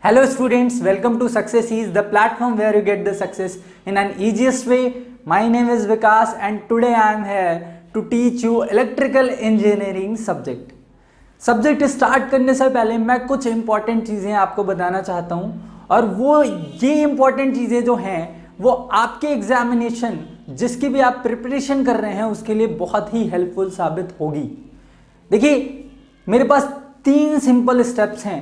Hello students, welcome to Success Ease, the platform where you get the success in an easiest way. My name is Vikas and today I am here to teach you electrical engineering subject. Subject start करने से पहले मैं कुछ important चीज़ें आपको बताना चाहता हूँ और वो ये इंपॉर्टेंट चीज़ें जो हैं वो आपके एग्जामिनेशन जिसकी भी आप प्रिपरेशन कर रहे हैं उसके लिए बहुत ही हेल्पफुल साबित होगी। देखिए मेरे पास 3 सिंपल स्टेप्स हैं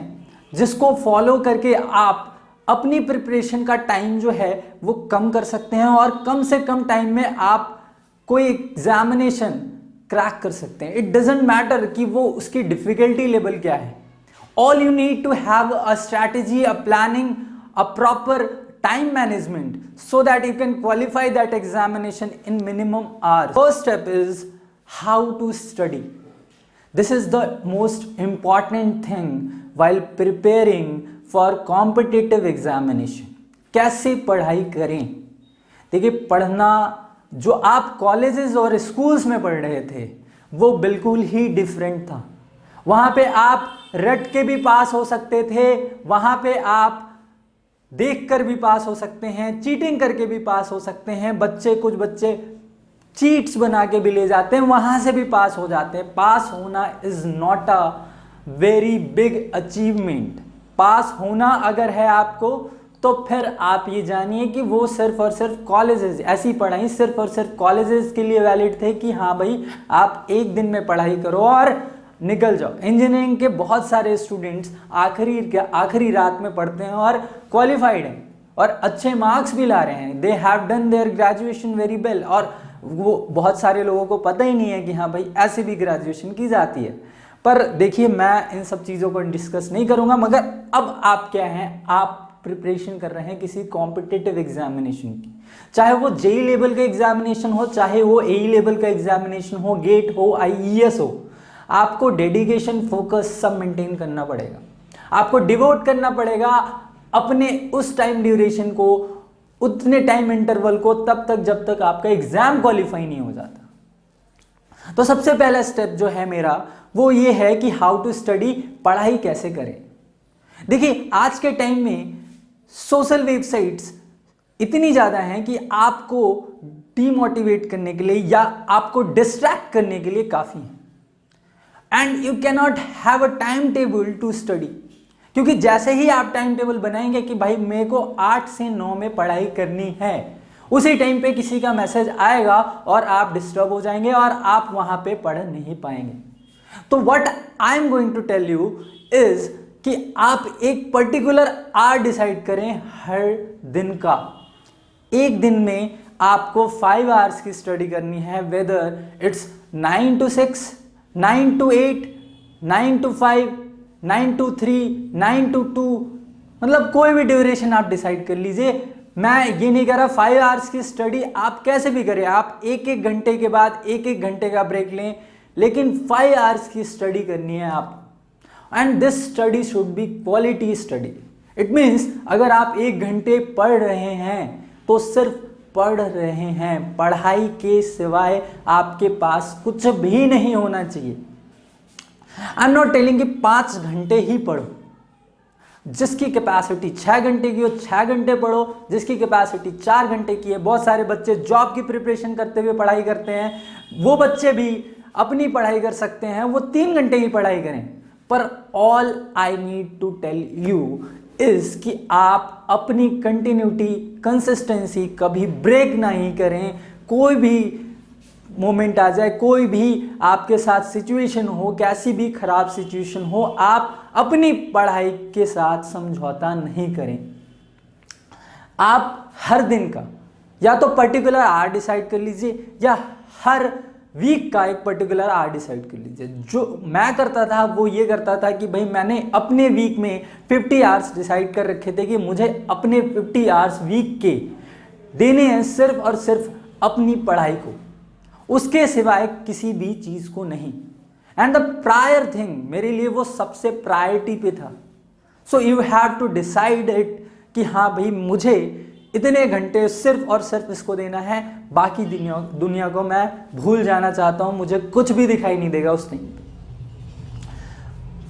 जिसको फॉलो करके आप अपनी प्रिपरेशन का टाइम जो है वो कम कर सकते हैं और कम से कम टाइम में आप कोई एग्जामिनेशन क्रैक कर सकते हैं। इट डजेंट मैटर कि वो उसकी डिफिकल्टी लेवल क्या है। All you need to have a strategy, a planning, a proper time management so that you can qualify that examination in minimum hours. First step is how to study. This is the most important thing while preparing for competitive examination. कैसे पढ़ाई करें? देखिए पढ़ना जो आप colleges और schools में पढ़ रहे थे वो बिल्कुल ही डिफरेंट था। वहाँ पे आप रट के भी पास हो सकते थे, वहाँ पे आप देखकर भी पास हो सकते हैं, चीटिंग करके भी पास हो सकते हैं। कुछ बच्चे चीट्स बना के भी ले जाते हैं, वहाँ से भी पास हो जाते हैं। पास होना is not a very big achievement. Pass होना अगर है आपको तो फिर आप ये जानिए कि वो सिर्फ और सिर्फ कॉलेजेस, ऐसी पढ़ाई सिर्फ और सिर्फ कॉलेजेस के लिए वैलिड थे कि हाँ भाई आप एक दिन में पढ़ाई करो और निकल जाओ। इंजीनियरिंग के बहुत सारे स्टूडेंट्स आखिरी रात में पढ़ते हैं और क्वालिफाइड हैं और अच्छे मार्क्स भी ला रहे हैं। They have done their graduation very well और वो बहुत सारे लोगों को पता ही नहीं है कि हाँ भाई ऐसे भी ग्रेजुएशन की जाती है। पर देखिए मैं इन सब चीज़ों को डिस्कस नहीं करूँगा, मगर अब आप क्या हैं, आप प्रिपरेशन कर रहे हैं किसी कॉम्पिटिटिव एग्जामिनेशन की, चाहे वो जेई लेवल का एग्जामिनेशन हो, चाहे वो एई लेवल का एग्जामिनेशन हो, गेट हो, आईईएस हो। आपको डेडिकेशन, फोकस सब मेंटेन करना पड़ेगा। आपको डिवोट करना पड़ेगा अपने उस टाइम ड्यूरेशन को, उतने टाइम इंटरवल को, तब तक जब तक आपका एग्जाम क्वालिफाई नहीं हो जाता। तो सबसे पहला स्टेप जो है मेरा वो ये है कि हाउ टू स्टडी, पढ़ाई कैसे करें। देखिए आज के टाइम में सोशल वेबसाइट्स इतनी ज़्यादा हैं कि आपको डीमोटिवेट करने के लिए या आपको डिस्ट्रैक्ट करने के लिए काफ़ी हैं। And you cannot have a time table to study, क्योंकि जैसे ही आप टाइम टेबल बनाएंगे कि भाई मेरे को 8 से 9 में पढ़ाई करनी है, उसी टाइम पे किसी का मैसेज आएगा और आप डिस्टर्ब हो जाएंगे और आप वहां पे पढ़ नहीं पाएंगे। तो what I am going to tell you is कि आप एक पर्टिकुलर आवर डिसाइड करें हर दिन का। एक दिन में आपको 5 आवर्स की स्टडी करनी है, whether it's 9 to 6, 9 to 8, 9 to 5, 9 to 3, 9 to 2, मतलब कोई भी ड्यूरेशन आप डिसाइड कर लीजिए। मैं ये नहीं कह रहा 5 आवर्स की स्टडी आप कैसे भी करें, आप एक घंटे के बाद एक घंटे का ब्रेक लें, लेकिन 5 आवर्स की स्टडी करनी है आप। And this study should be quality study. It means अगर आप 1 घंटे पढ़ रहे हैं तो सिर्फ पढ़ रहे हैं, पढ़ाई के सिवाय आपके पास कुछ भी नहीं होना चाहिए। आई एम नॉट टेलिंग कि 5 घंटे ही पढ़ो। जिसकी कैपेसिटी 6 घंटे की हो 6 घंटे पढ़ो, जिसकी कैपेसिटी 4 घंटे की है। बहुत सारे बच्चे जॉब की प्रिपरेशन करते हुए पढ़ाई करते हैं, वो बच्चे भी अपनी पढ़ाई कर सकते हैं, वो 3 घंटे ही पढ़ाई करें। पर all I need to tell you is कि आप अपनी कंटिन्यूटी, कंसिस्टेंसी कभी ब्रेक नहीं करें। कोई भी मोमेंट आ जाए, कोई भी आपके साथ सिचुएशन हो, कैसी भी खराब सिचुएशन हो, आप अपनी पढ़ाई के साथ समझौता नहीं करें। आप हर दिन का या तो पर्टिकुलर आवर डिसाइड कर लीजिए या हर वीक का एक पर्टिकुलर आवर डिसाइड कर लीजिए। जो मैं करता था वो ये करता था कि भाई मैंने अपने वीक में 50 आवर्स डिसाइड कर रखे थे कि मुझे अपने 50 आवर्स वीक के देने हैं सिर्फ और सिर्फ अपनी पढ़ाई को, उसके सिवाय किसी भी चीज़ को नहीं। एंड द प्रायर थिंग, मेरे लिए वो सबसे प्रायोरिटी पे था। So you have to decide it कि हाँ भाई मुझे इतने घंटे सिर्फ और सिर्फ इसको देना है, बाकी दुनिया को मैं भूल जाना चाहता हूँ, मुझे कुछ भी दिखाई नहीं देगा उस टाइम पे।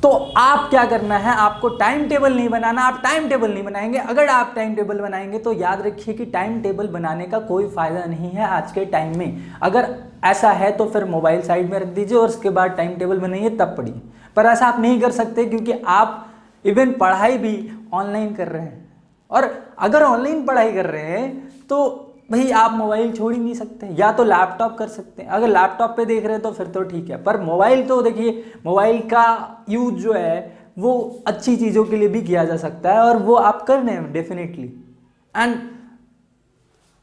तो आप क्या करना है, आपको टाइम टेबल नहीं बनाना, आप टाइम टेबल नहीं बनाएंगे। अगर आप टाइम टेबल बनाएंगे तो याद रखिए कि टाइम टेबल बनाने का कोई फायदा नहीं है आज के टाइम में। अगर ऐसा है तो फिर मोबाइल साइड में रख दीजिए और उसके बाद टाइम टेबल बनाइए, तब पढ़िए। पर ऐसा आप नहीं कर सकते क्योंकि आप इवन पढ़ाई भी ऑनलाइन कर रहे हैं, और अगर ऑनलाइन पढ़ाई कर रहे हैं तो भाई आप मोबाइल छोड़ ही नहीं सकते, या तो लैपटॉप कर सकते हैं। अगर लैपटॉप पे देख रहे हैं तो फिर तो ठीक है, पर मोबाइल तो देखिए, मोबाइल का यूज जो है वो अच्छी चीज़ों के लिए भी किया जा सकता है, और वो आप कर रहे हैं डेफिनेटली। एंड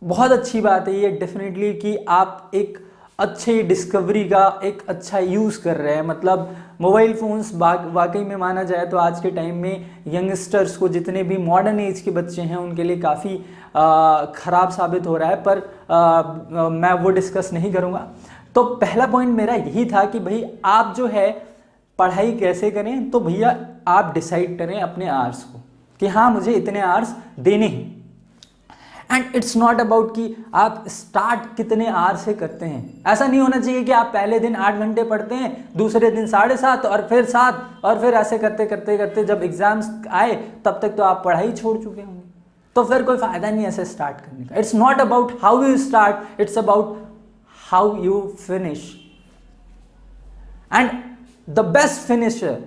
बहुत अच्छी बात है ये डेफिनेटली कि आप एक अच्छे डिस्कवरी का एक अच्छा यूज़ कर रहे हैं। मतलब मोबाइल फ़ोन्स वाकई में माना जाए तो आज के टाइम में यंगस्टर्स को, जितने भी मॉडर्न एज के बच्चे हैं, उनके लिए काफ़ी ख़राब साबित हो रहा है, पर मैं वो डिस्कस नहीं करूँगा। तो पहला पॉइंट मेरा यही था कि भाई आप जो है पढ़ाई कैसे करें, तो भैया आप डिसाइड करें अपने आवर्स को कि हाँ मुझे इतने आवर्स देने हैं। एंड इट्स नॉट अबाउट कि आप स्टार्ट कितने आवर से करते हैं। ऐसा नहीं होना चाहिए कि आप पहले दिन 8 घंटे पढ़ते हैं, दूसरे दिन 7.5 और फिर 7, और फिर ऐसे करते करते करते जब एग्जाम्स आए तब तक तो आप पढ़ाई छोड़ चुके होंगे। तो फिर कोई फायदा नहीं ऐसे स्टार्ट करने का। It's not about how you start, it's about how you finish. And the best finisher,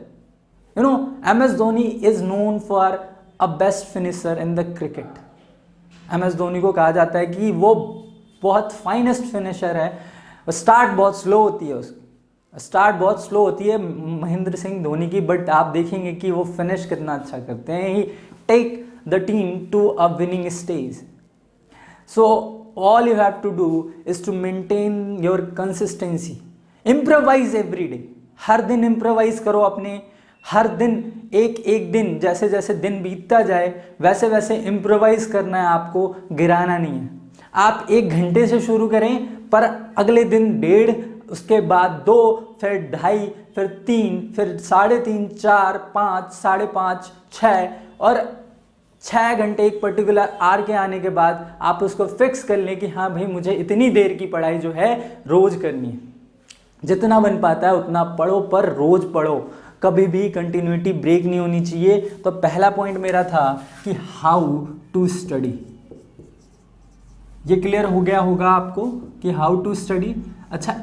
you know, MS Dhoni is known for a best finisher in the cricket. MS Dhoni को कहा जाता है कि वो बहुत फाइनेस्ट फिनिशर है। स्टार्ट बहुत slow होती है उसकी, स्टार्ट बहुत स्लो होती है महेंद्र सिंह धोनी की, बट आप देखेंगे कि वो फिनिश कितना अच्छा करते हैं। He take the team to a winning stage. So all you have to do is to maintain your consistency. Improvise every day, हर दिन इम्प्रोवाइज करो अपने, हर दिन एक एक दिन, जैसे जैसे दिन बीतता जाए वैसे वैसे इम्प्रोवाइज करना है आपको, गिराना नहीं है। आप 1 घंटे से शुरू करें, पर अगले दिन 1.5, उसके बाद 2, फिर 2.5, फिर 3, फिर 3.5, 4, 5, 5.5, 6, और 6 घंटे एक पर्टिकुलर आर के आने के बाद आप उसको फिक्स कर लें कि हाँ भाई मुझे इतनी देर की पढ़ाई जो है रोज़ करनी है। जितना बन पाता है उतना पढ़ो, पर रोज़ पढ़ो, कभी भी कंटिन्यूटी ब्रेक नहीं होनी चाहिए। तो पहला पॉइंट मेरा था कि हाउ टू स्टडी। ये क्लियर हो गया होगा आपको कि हाउ टू स्टडी। अच्छा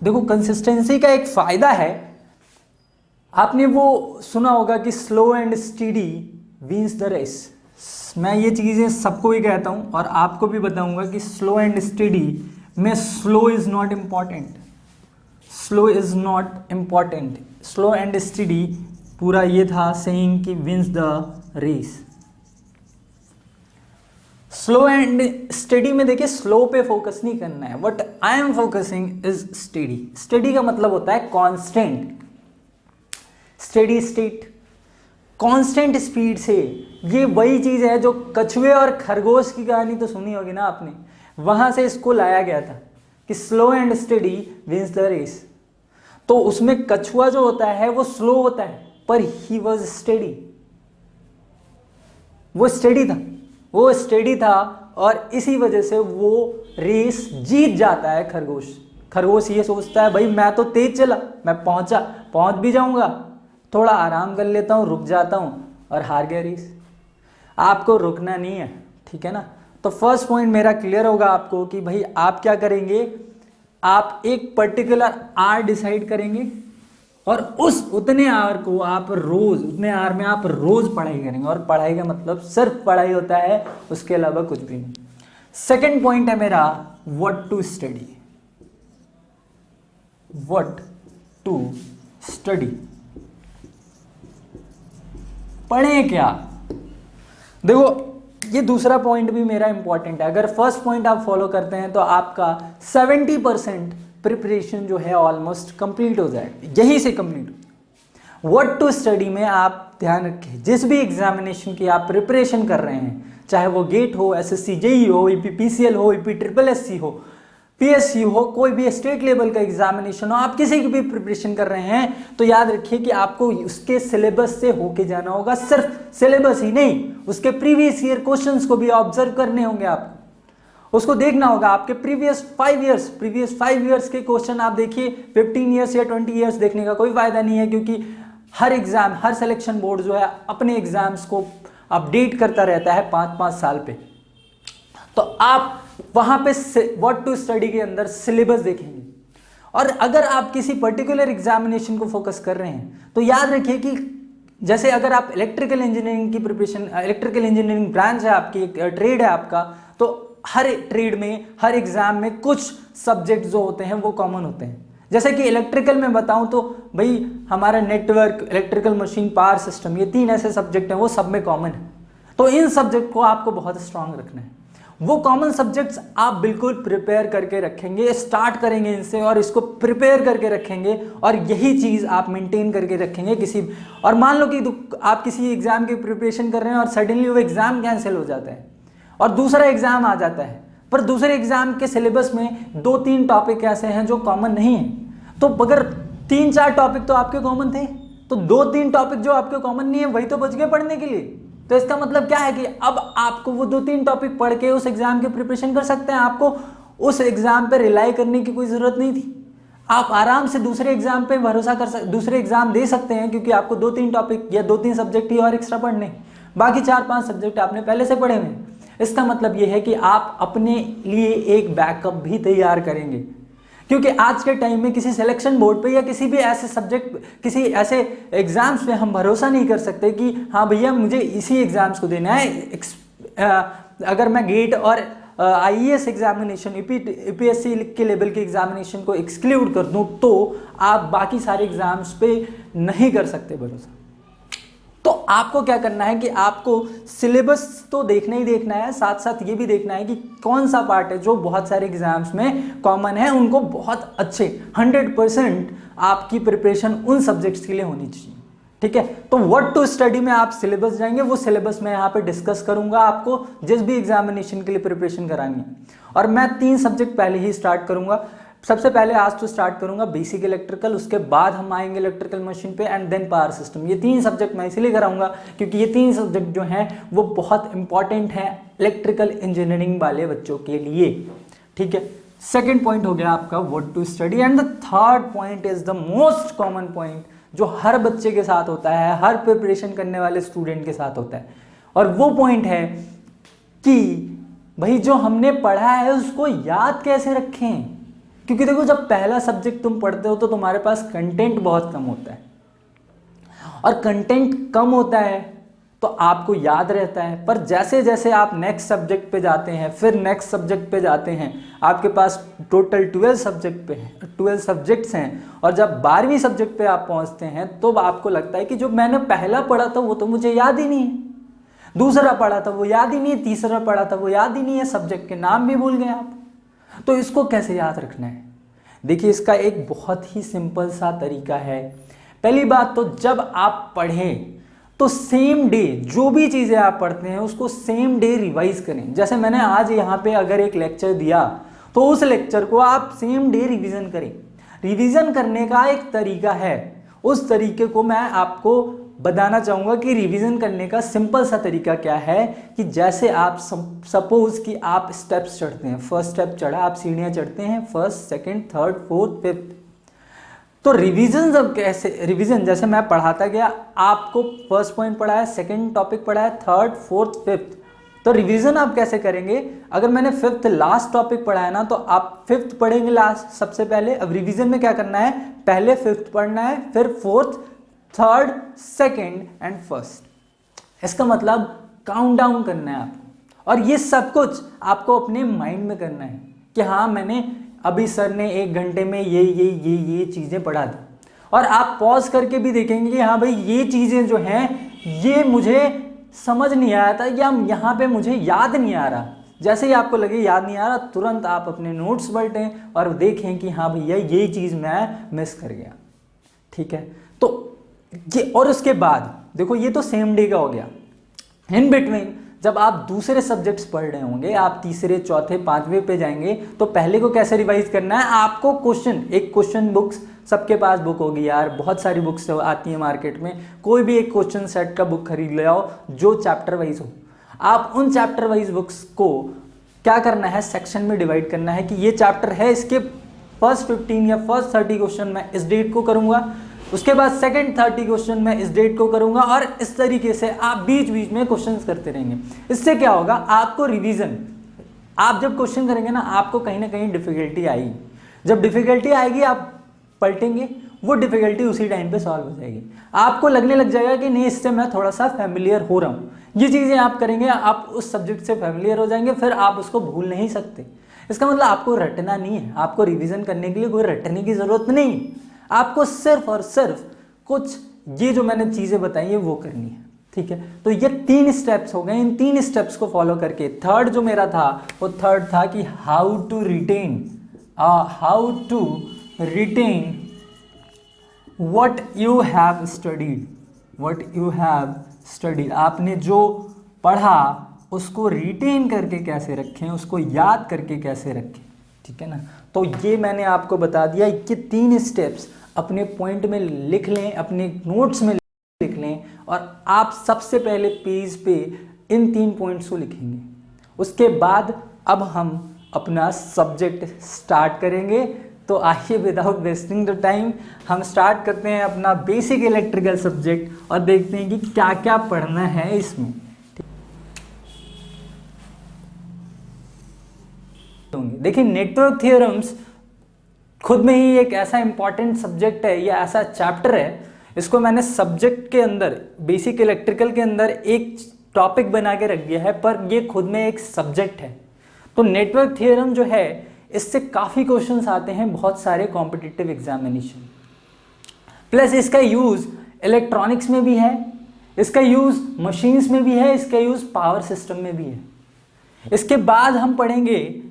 देखो, कंसिस्टेंसी का एक फ़ायदा है, आपने वो सुना होगा कि slow and study wins the race. मैं ये चीज़ें सबको ही कहता हूँ और आपको भी बताऊँगा कि स्लो एंड स्टडी में slow is not important, slow is not important. Slow and steady पूरा ये था सेइंग कि wins the race. Slow and steady में देखिए, स्लो पे फोकस नहीं करना है, what I am focusing is steady. Steady का मतलब होता है constant, steady state, constant speed से। ये वही चीज़ है जो कछुए और खरगोश की कहानी तो सुनी होगी ना आपने, वहाँ से इसको लाया गया था कि slow and study wins the race. तो उसमें कछुआ जो होता है वो स्लो होता है, पर ही वॉज स्टेडी, वो स्टेडी था, वो स्टेडी था, और इसी वजह से वो रेस जीत जाता है खरगोश। खरगोश ये सोचता है भाई मैं तो तेज चला, मैं पहुंच भी जाऊंगा, थोड़ा आराम कर लेता हूँ, रुक जाता हूँ, और हार गया रेस। आपको रुकना नहीं है, ठीक है ना। तो फर्स्ट पॉइंट मेरा क्लियर होगा आपको कि भाई आप क्या करेंगे, आप एक पर्टिकुलर आवर डिसाइड करेंगे और उतने आवर को आप रोज, उतने आवर में आप रोज पढ़ाई करेंगे। और पढ़ाई का मतलब सिर्फ पढ़ाई होता है, उसके अलावा कुछ भी नहीं। सेकंड पॉइंट है मेरा what to study. What to study, पढ़ें क्या। देखो ये दूसरा पॉइंट भी मेरा इंपॉर्टेंट है। अगर फर्स्ट पॉइंट आप फॉलो करते हैं तो आपका 70% प्रिपरेशन जो है ऑलमोस्ट कंप्लीट हो जाएगा, यहीं से कंप्लीट हो। व्हाट टू स्टडी में आप ध्यान रखें, जिस भी एग्जामिनेशन की आप प्रिपरेशन कर रहे हैं, चाहे वो गेट हो, SSC JEE हो, EPPCL हो, EPSSC हो, PSC हो, कोई भी स्टेट लेवल का एग्जामिनेशन हो, आप किसी की भी प्रिपरेशन कर रहे हैं तो याद रखिए कि आपको उसके सिलेबस से होके जाना होगा। सिर्फ सिलेबस ही नहीं, उसके प्रीवियस ईयर क्वेश्चंस को भी ऑब्जर्व करने होंगे आपको, उसको देखना होगा। आपके प्रीवियस 5 इयर्स के क्वेश्चन आप देखिए, 15 ईयर्स या 20 ईयर्स देखने का कोई फायदा नहीं है, क्योंकि हर एग्ज़ाम, हर सिलेक्शन बोर्ड जो है अपने एग्ज़ाम्स को अपडेट करता रहता है 5-5 साल पे। तो आप वहाँ पे व्हाट टू स्टडी के अंदर सिलेबस देखेंगे, और अगर आप किसी पर्टिकुलर एग्जामिनेशन को फोकस कर रहे हैं तो याद रखिए कि जैसे अगर आप इलेक्ट्रिकल इंजीनियरिंग की प्रिपरेशन, इलेक्ट्रिकल इंजीनियरिंग ब्रांच है आपकी, एक ट्रेड है आपका, तो हर ट्रेड में, हर एग्जाम में कुछ सब्जेक्ट जो होते हैं वो कॉमन होते हैं। जैसे कि इलेक्ट्रिकल में बताऊं तो भाई हमारा network, electrical machine, power system, ये 3 ऐसे सब्जेक्ट हैं वो सब में कॉमन है। तो इन सब्जेक्ट को आपको बहुत स्ट्रांग रखना है। वो कॉमन सब्जेक्ट्स आप बिल्कुल प्रिपेयर करके रखेंगे, स्टार्ट करेंगे इनसे और इसको प्रिपेयर करके रखेंगे, और यही चीज़ आप मेंटेन करके रखेंगे किसी। और मान लो कि आप किसी एग्जाम की प्रिपरेशन कर रहे हैं और सडनली वो एग्जाम कैंसिल हो जाता है और दूसरा एग्जाम आ जाता है, पर दूसरे एग्जाम के सिलेबस में 2-3 टॉपिक ऐसे हैं जो कॉमन नहीं है। तो अगर 3-4 टॉपिक तो आपके कॉमन थे, तो 2-3 टॉपिक जो आपके कॉमन नहीं है वही तो बच गए पढ़ने के लिए। तो इसका मतलब क्या है कि अब आपको वो 2-3 टॉपिक पढ़ के उस एग्जाम की प्रिपरेशन कर सकते हैं। आपको उस एग्जाम पे रिलाई करने की कोई ज़रूरत नहीं थी। आप आराम से दूसरे एग्जाम पे भरोसा कर सकते, दूसरे एग्जाम दे सकते हैं, क्योंकि आपको 2-3 टॉपिक या 2-3 सब्जेक्ट ही और एक्स्ट्रा पढ़ने, बाकी 4-5 सब्जेक्ट आपने पहले से पढ़े हुए। इसका मतलब ये है कि आप अपने लिए एक बैकअप भी तैयार करेंगे, क्योंकि आज के टाइम में किसी सिलेक्शन बोर्ड पे या किसी भी ऐसे सब्जेक्ट, किसी ऐसे एग्जाम्स पे हम भरोसा नहीं कर सकते कि हाँ भैया मुझे इसी एग्जाम्स को देना है। अगर मैं गेट और IAS एग्जामिनेशन, यूपीएससी के लेवल के एग्जामिनेशन को एक्सक्लूड कर दूं तो आप बाकी सारे एग्जाम्स पे नहीं कर सकते भरोसा। तो आपको क्या करना है कि आपको सिलेबस तो देखना ही देखना है, साथ साथ ये भी देखना है कि कौन सा पार्ट है जो बहुत सारे एग्जाम्स में कॉमन है, उनको बहुत अच्छे 100% आपकी प्रिपरेशन उन सब्जेक्ट्स के लिए होनी चाहिए। ठीक है, तो व्हाट टू स्टडी में आप सिलेबस जाएंगे, वो सिलेबस मैं यहाँ पे डिस्कस करूंगा आपको जिस भी एग्जामिनेशन के लिए प्रिपरेशन करानी है। और मैं 3 सब्जेक्ट पहले ही स्टार्ट करूंगा। सबसे पहले आज तो स्टार्ट करूंगा बेसिक इलेक्ट्रिकल, उसके बाद हम आएंगे इलेक्ट्रिकल मशीन पे, एंड देन पावर सिस्टम। ये 3 सब्जेक्ट मैं इसीलिए कराऊंगा क्योंकि ये 3 सब्जेक्ट जो हैं वो बहुत इंपॉर्टेंट हैं इलेक्ट्रिकल इंजीनियरिंग वाले बच्चों के लिए। ठीक है, सेकेंड पॉइंट हो गया आपका what to study, and the third point is the most common point जो हर बच्चे के साथ होता है, हर प्रिपरेशन करने वाले स्टूडेंट के साथ होता है, और वो पॉइंट है कि भाई जो हमने पढ़ा है उसको याद कैसे रखें। क्योंकि देखो जब पहला सब्जेक्ट तुम पढ़ते हो तो तुम्हारे पास कंटेंट बहुत कम होता है, और कंटेंट कम होता है तो आपको याद रहता है। पर जैसे जैसे आप नेक्स्ट सब्जेक्ट पे जाते हैं, फिर नेक्स्ट सब्जेक्ट पे जाते हैं, आपके पास टोटल 12 सब्जेक्ट्स हैं, और जब 12वीं सब्जेक्ट पे आप पहुंचते हैं तो आपको लगता है कि जो मैंने पहला पढ़ा था वो तो मुझे याद ही नहीं है, दूसरा पढ़ा था वो याद ही नहीं है, तीसरा पढ़ा था वो याद ही नहीं है, सब्जेक्ट के नाम भी भूल गए आप। तो इसको कैसे याद रखना है? देखिए इसका एक बहुत ही सिंपल सा तरीका है। पहली बात तो जब आप पढ़ें तो सेम डे जो भी चीज़ें आप पढ़ते हैं उसको सेम डे रिवाइज करें। जैसे मैंने आज यहाँ पे अगर एक लेक्चर दिया तो उस लेक्चर को आप सेम डे रिवीजन करें। रिवीजन करने का एक तरीका है, उस तरीके को मैं आपको बताना चाहूँगा कि रिवीजन करने का सिंपल सा तरीका क्या है कि जैसे आप सपोज कि आप स्टेप्स चढ़ते हैं, फर्स्ट स्टेप चढ़ा, आप सीढ़ियाँ चढ़ते हैं, first, second, third, fourth, fifth. तो रिवीजन जब कैसे, रिवीजन जैसे मैं पढ़ाता गया, आपको फर्स्ट पॉइंट पढ़ा है, सेकंड टॉपिक पढ़ा है, थर्ड, फोर्थ, फिफ्थ, तो रिवीजन आप कैसे करेंगे? अगर मैंने फिफ्थ लास्ट टॉपिक पढ़ा है ना तो आप फिफ्थ पढ़ेंगे लास्ट सबसे पहले। अब रिवीजन में क्या करना है, पहले फिफ्थ पढ़ना है, फिर fourth, third, second and first. इसका मतलब काउंट डाउन करना है आपको, और ये सब कुछ आपको अपने माइंड में करना है कि हाँ मैंने अभी सर ने 1 घंटे में ये चीज़ें पढ़ा दी, और आप पॉज करके भी देखेंगे कि हाँ भाई ये चीज़ें जो हैं ये मुझे समझ नहीं आया था, या यहाँ पे मुझे याद नहीं आ रहा। जैसे ही आपको लगे याद नहीं आ रहा, तुरंत आप अपने नोट्स पलटें और देखें कि हाँ भैया ये चीज़ मैं मिस कर गया। ठीक है, तो ये, और उसके बाद देखो ये तो सेम डे का हो गया। इन बिटवीन जब आप दूसरे सब्जेक्ट्स पढ़ रहे होंगे, आप तीसरे, चौथे, 5वें पे जाएंगे, तो पहले को कैसे रिवाइज करना है? आपको एक क्वेश्चन बुक्स, सबके पास बुक होगी यार, बहुत सारी बुक्स आती हैं मार्केट में, कोई भी एक क्वेश्चन सेट का बुक खरीद ले आओ जो चैप्टर वाइज हो। आप उन चैप्टर वाइज बुक्स को क्या करना है, सेक्शन में डिवाइड करना है कि ये चैप्टर है, इसके फर्स्ट 15 या फर्स्ट 30 क्वेश्चन मैं इस डेट को करूँगा, उसके बाद सेकंड 30 क्वेश्चन मैं इस डेट को करूंगा और इस तरीके से आप बीच बीच में क्वेश्चंस करते रहेंगे। इससे क्या होगा, आपको रिवीजन, आप जब क्वेश्चन करेंगे ना आपको कहीं ना कहीं डिफिकल्टी आएगी, जब डिफिकल्टी आएगी आप पलटेंगे, वो डिफिकल्टी उसी टाइम पे सॉल्व हो जाएगी, आपको लगने लग जाएगा कि नहीं इससे मैं थोड़ा सा फैमिलियर हो रहा हूँ। ये चीज़ें आप करेंगे, आप उस सब्जेक्ट से फैमिलियर हो जाएंगे, फिर आप उसको भूल नहीं सकते। इसका मतलब आपको रटना नहीं है, आपको रिवीजन करने के लिए कोई रटने की ज़रूरत नहीं, आपको सिर्फ और सिर्फ कुछ ये जो मैंने चीज़ें बताई है वो करनी है, ठीक है। तो ये 3 स्टेप्स हो गए, इन 3 स्टेप्स को फॉलो करके थर्ड जो मेरा था वो थर्ड था कि how to retain what you have studied, आपने जो पढ़ा उसको रिटेन करके कैसे रखें, उसको याद करके कैसे रखें, ठीक है ना। तो ये मैंने आपको बता दिया कि 3 स्टेप्स अपने पॉइंट में लिख लें, अपने नोट्स में लिख लें, और आप सबसे पहले पेज पे इन 3 पॉइंट्स को लिखेंगे। उसके बाद अब हम अपना सब्जेक्ट स्टार्ट करेंगे। तो आइए विदाउट वेस्टिंग द टाइम हम स्टार्ट करते हैं अपना बेसिक इलेक्ट्रिकल सब्जेक्ट और देखते हैं कि क्या क्या पढ़ना है इसमें। देखिए, नेटवर्क थ्योरम्स खुद में ही एक ऐसा इंपॉर्टेंट सब्जेक्ट है या ऐसा चैप्टर है, इसको मैंने सब्जेक्ट के अंदर बेसिक इलेक्ट्रिकल के अंदर एक टॉपिक बना के रख दिया है, पर ये खुद में एक सब्जेक्ट है। तो नेटवर्क थ्योरम जो है इससे काफ़ी क्वेश्चंस आते हैं बहुत सारे कॉम्पिटिटिव एग्जामिनेशन, प्लस इसका यूज़ इलेक्ट्रॉनिक्स में भी है, इसका यूज़ मशीन्स में भी है, इसका यूज़ पावर सिस्टम में भी है। इसके बाद हम पढ़ेंगे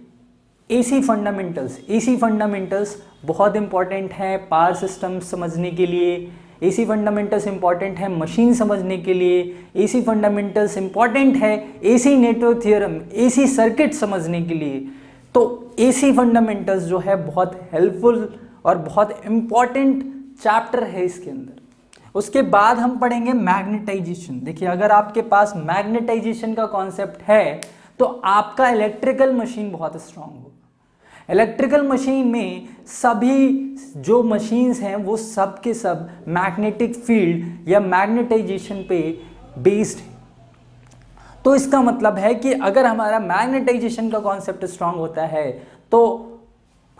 एसी फंडामेंटल्स। एसी फंडामेंटल्स बहुत इंपॉर्टेंट है पावर सिस्टम समझने के लिए, एसी फंडामेंटल्स इंपॉर्टेंट है मशीन समझने के लिए, एसी फंडामेंटल्स इंपॉर्टेंट है AC network theorem, AC circuit समझने के लिए। तो एसी फंडामेंटल्स जो है बहुत हेल्पफुल और बहुत इंपॉर्टेंट चैप्टर है इसके अंदर। उसके बाद हम पढ़ेंगे मैग्नेटाइजेशन। देखिए, अगर आपके पास मैग्नेटाइजेशन का कॉन्सेप्ट है तो आपका इलेक्ट्रिकल मशीन बहुत स्ट्रांग होगा। इलेक्ट्रिकल मशीन में सभी जो मशीन्स हैं वो सब के सब मैग्नेटिक फील्ड या मैग्नेटाइजेशन पे बेस्ड है। तो इसका मतलब है कि अगर हमारा मैग्नेटाइजेशन का कॉन्सेप्ट स्ट्रांग होता है तो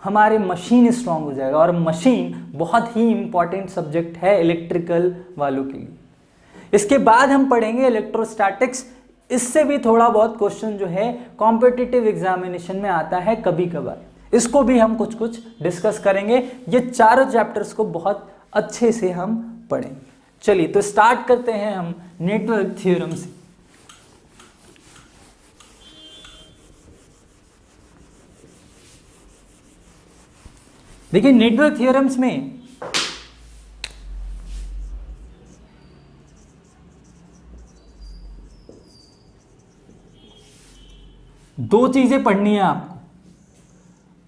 हमारे मशीन स्ट्रांग हो जाएगा, और मशीन बहुत ही इंपॉर्टेंट सब्जेक्ट है इलेक्ट्रिकल वालों के लिए। इसके बाद हम पढ़ेंगे इलेक्ट्रोस्टैटिक्स। इससे भी थोड़ा बहुत क्वेश्चन जो है कॉम्पिटिटिव एग्जामिनेशन में आता है कभी कभार, इसको भी हम कुछ कुछ डिस्कस करेंगे। ये चारों चैप्टर्स को बहुत अच्छे से हम पढ़ेंगे। चलिए तो स्टार्ट करते हैं हम नेटवर्क थ्योरम से। देखिए, नेटवर्क थ्योरम्स में दो चीजें पढ़नी है आपको।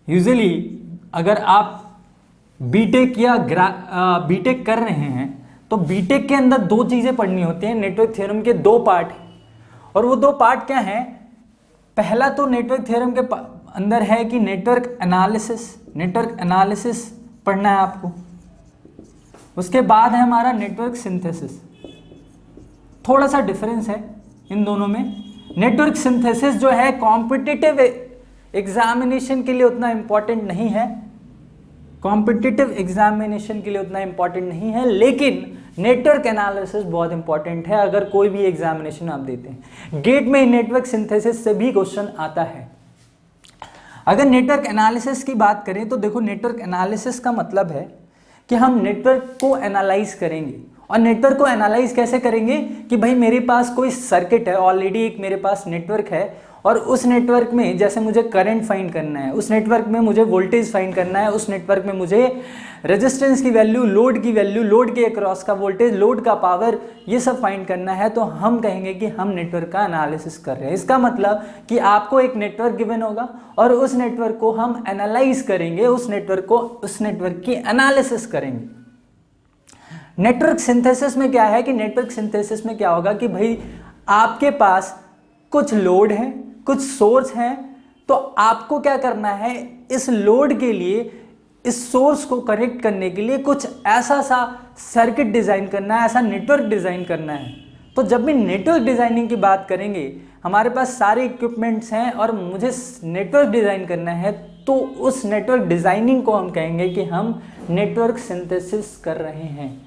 यूजुअली अगर आप बीटेक या बीटेक कर रहे हैं तो बीटेक के अंदर दो चीजें पढ़नी होती हैं। नेटवर्क थ्योरम के 2 पार्ट हैं, और वो 2 पार्ट क्या हैं? पहला तो नेटवर्क थ्योरम के अंदर है कि नेटवर्क एनालिसिस पढ़ना है आपको। उसके बाद है हमारा नेटवर्क सिंथेसिस। थोड़ा सा डिफरेंस है इन दोनों में। नेटवर्क सिंथेसिस जो है कॉम्पिटिटिव एग्जामिनेशन के लिए उतना इंपॉर्टेंट नहीं है, लेकिन नेटवर्क एनालिसिस बहुत इंपॉर्टेंट है अगर कोई भी एग्जामिनेशन आप देते हैं। गेट में नेटवर्क सिंथेसिस से भी क्वेश्चन आता है। अगर नेटवर्क एनालिसिस की बात करें तो देखो, नेटवर्क एनालिसिस का मतलब है कि हम नेटवर्क को एनालाइज करेंगे। और नेटवर्क को एनालाइज कैसे करेंगे कि भाई मेरे पास कोई सर्किट है, ऑलरेडी एक मेरे पास नेटवर्क है, और उस नेटवर्क में जैसे मुझे करंट फाइंड करना है, उस नेटवर्क में मुझे वोल्टेज फाइंड करना है, उस नेटवर्क में मुझे रेजिस्टेंस की वैल्यू, लोड की वैल्यू, लोड के अक्रॉस का वोल्टेज, लोड का पावर, ये सब फाइंड करना है, तो हम कहेंगे कि हम नेटवर्क का एनालिसिस कर रहे हैं। इसका मतलब कि आपको एक नेटवर्क गिवन होगा और उस नेटवर्क को हम एनालाइज करेंगे, उस नेटवर्क की एनालिसिस करेंगे। नेटवर्क सिंथेसिस में क्या है कि नेटवर्क सिंथेसिस में क्या होगा कि भाई आपके पास कुछ लोड है, कुछ सोर्स हैं, तो आपको क्या करना है, इस लोड के लिए इस सोर्स को कनेक्ट करने के लिए कुछ ऐसा सा सर्किट डिज़ाइन करना है, ऐसा नेटवर्क डिज़ाइन करना है। तो जब भी नेटवर्क डिज़ाइनिंग की बात करेंगे, हमारे पास सारे इक्विपमेंट्स हैं और मुझे नेटवर्क डिज़ाइन करना है, तो उस नेटवर्क डिज़ाइनिंग को हम कहेंगे कि हम नेटवर्क सिंथेसिस कर रहे हैं।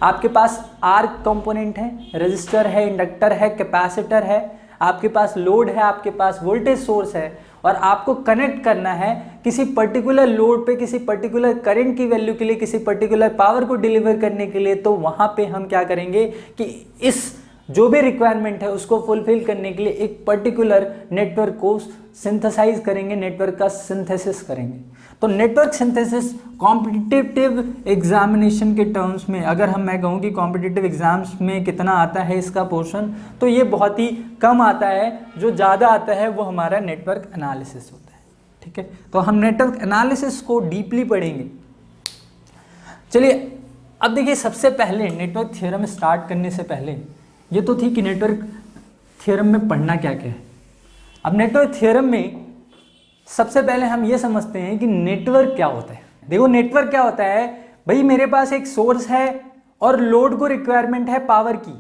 आपके पास आर्क कंपोनेंट है, रजिस्टर है, इंडक्टर है, कैपेसिटर है, आपके पास लोड है, आपके पास वोल्टेज सोर्स है, और आपको कनेक्ट करना है किसी पर्टिकुलर लोड पे, किसी पर्टिकुलर करंट की वैल्यू के लिए, किसी पर्टिकुलर पावर को डिलीवर करने के लिए। तो वहाँ पे हम क्या करेंगे कि इस जो भी रिक्वायरमेंट है उसको फुलफिल करने के लिए एक पर्टिकुलर नेटवर्क को सिंथेसाइज करेंगे, नेटवर्क का सिंथेसिस करेंगे। तो नेटवर्क सिंथेसिस कॉम्पिटिटिव एग्जामिनेशन के टर्म्स में, अगर मैं कहूँ कि कॉम्पिटिटिव एग्जाम्स में कितना आता है इसका पोर्शन, तो ये बहुत ही कम आता है। जो ज़्यादा आता है वो हमारा नेटवर्क एनालिसिस होता है। ठीक है, तो हम नेटवर्क एनालिसिस को डीपली पढ़ेंगे। चलिए अब देखिए, सबसे पहले नेटवर्क थ्योरम स्टार्ट करने से पहले ये तो थी कि नेटवर्क थ्योरम में पढ़ना क्या क्या है। अब नेटवर्क थ्योरम में सबसे पहले हम ये समझते हैं कि नेटवर्क क्या होता है। देखो नेटवर्क क्या होता है भाई, मेरे पास एक सोर्स है और लोड को रिक्वायरमेंट है पावर की,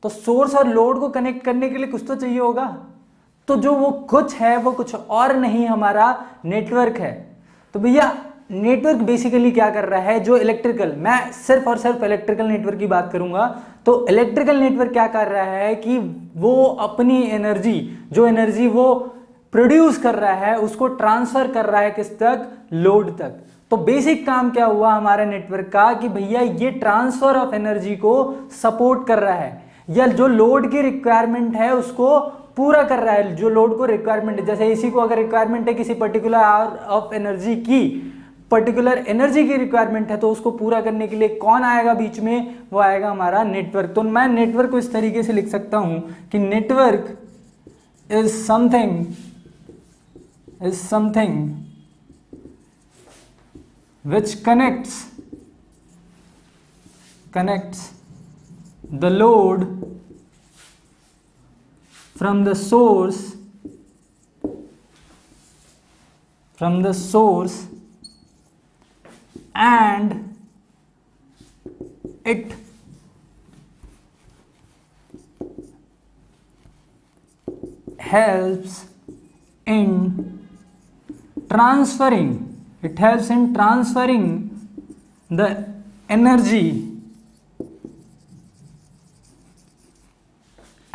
तो सोर्स और लोड को कनेक्ट करने के लिए कुछ तो चाहिए होगा। तो जो वो कुछ है वो कुछ और नहीं हमारा नेटवर्क है। तो भैया नेटवर्क बेसिकली क्या कर रहा है, जो इलेक्ट्रिकल, मैं सिर्फ और सिर्फ इलेक्ट्रिकल नेटवर्क की बात करूंगा, तो इलेक्ट्रिकल नेटवर्क क्या कर रहा है कि वो अपनी एनर्जी, जो एनर्जी वो प्रोड्यूस कर रहा है उसको ट्रांसफर कर रहा है किस तक, लोड तक। तो बेसिक काम क्या हुआ हमारे नेटवर्क का कि भैया ये ट्रांसफर ऑफ एनर्जी को सपोर्ट कर रहा है, या जो लोड की रिक्वायरमेंट है उसको पूरा कर रहा है। जो लोड को रिक्वायरमेंट है, जैसे एसी को अगर रिक्वायरमेंट है किसी पर्टिकुलर आवर ऑफ एनर्जी की, पर्टिकुलर एनर्जी की रिक्वायरमेंट है, तो उसको पूरा करने के लिए कौन आएगा बीच में, वो आएगा हमारा नेटवर्क। तो मैं नेटवर्क को इस तरीके से लिख सकता हूं कि network is something which connects the load from the source and it helps in transferring the energy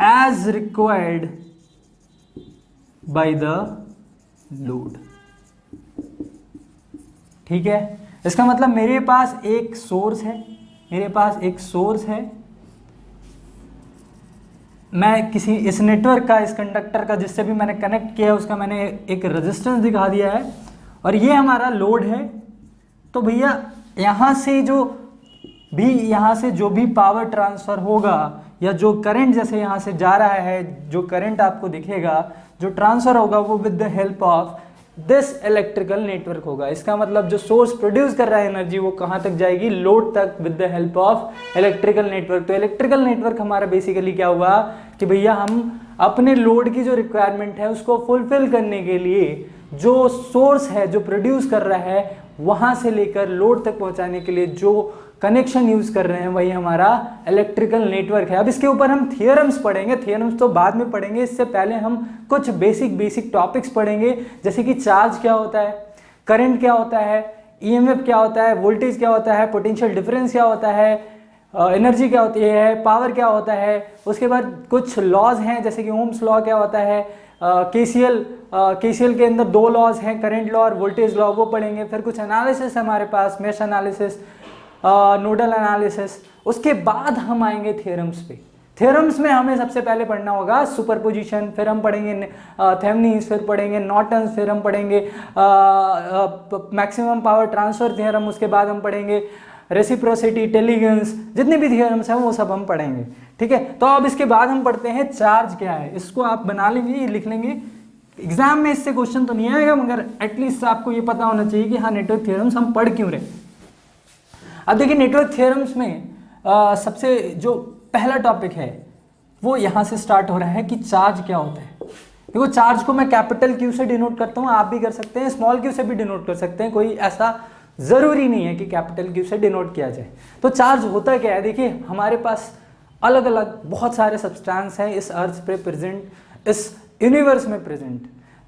as required by the load। ठीक है, इसका मतलब मेरे पास एक सोर्स है, मैं किसी इस नेटवर्क का, इस कंडक्टर का जिससे भी मैंने कनेक्ट किया है उसका मैंने एक रेजिस्टेंस दिखा दिया है, और ये हमारा लोड है। तो भैया यहाँ से जो भी पावर ट्रांसफ़र होगा, या जो करंट जैसे यहाँ से जा रहा है, जो करंट आपको दिखेगा, जो ट्रांसफ़र होगा वो with the help of this electrical network होगा। इसका मतलब जो सोर्स प्रोड्यूस कर रहा है एनर्जी वो कहाँ तक जाएगी, लोड तक, with the help of electrical network. तो इलेक्ट्रिकल नेटवर्क हमारा बेसिकली क्या हुआ कि भैया हम अपने लोड की जो रिक्वायरमेंट है उसको फुलफिल करने के लिए जो सोर्स है जो प्रोड्यूस कर रहा है वहाँ से लेकर लोड तक पहुँचाने के लिए जो कनेक्शन यूज़ कर रहे हैं वही हमारा इलेक्ट्रिकल नेटवर्क है। अब इसके ऊपर हम थियरम्स पढ़ेंगे, थियरम्स तो बाद में पढ़ेंगे, इससे पहले हम कुछ बेसिक टॉपिक्स पढ़ेंगे, जैसे कि चार्ज क्या होता है, करंट क्या होता है, ईएमएफ क्या होता है, वोल्टेज क्या होता है, पोटेंशियल डिफरेंस क्या होता है, एनर्जी क्या होती है, पावर क्या होता है। उसके बाद कुछ लॉज हैं जैसे कि ओम्स लॉ क्या होता है, केसीएल के अंदर दो लॉज हैं, करंट लॉ और वोल्टेज लॉ, वो पढ़ेंगे। फिर कुछ एनालिसिस हमारे पास, मेश एनालिसिस, नोडल एनालिसिस। उसके बाद हम आएंगे थ्योरम्स पे। थ्योरम्स में हमें सबसे पहले पढ़ना होगा सुपरपोजिशन, फिर हम पढ़ेंगे थेवेनिन्स, फिर पढ़ेंगे नॉर्टन्स, फिर हम पढ़ेंगे मैक्सिमम पावर ट्रांसफर थ्योरम, उसके बाद हम पढ़ेंगे रेसिप्रोसिटी, टेलीगेंस, जितने भी थ्योरम्स हैं वो सब हम पढ़ेंगे। ठीक है, तो अब इसके बाद हम पढ़ते हैं चार्ज क्या है। इसको आप बना लेंगे, लिख लेंगे, एग्जाम में इससे क्वेश्चन तो नहीं आएगा मगर एटलीस्ट आपको ये पता होना चाहिए कि हाँ नेटवर्क थ्योरम्स हम पढ़ क्यों रहे। अब देखिए नेटवर्क थ्योरम्स में सबसे जो पहला टॉपिक है वो यहाँ से स्टार्ट हो रहा है कि चार्ज क्या होता है। देखो चार्ज को मैं कैपिटल क्यू से डिनोट करता हूँ, आप भी कर सकते हैं, स्मॉल क्यू से भी डिनोट कर सकते हैं, कोई ऐसा ज़रूरी नहीं है कि कैपिटल क्यू से डिनोट किया जाए। तो चार्ज होता क्या है, देखिए हमारे पास अलग अलग बहुत सारे सब्सटेंस हैं इस अर्थ पे प्रेजेंट, इस यूनिवर्स में प्रेजेंट।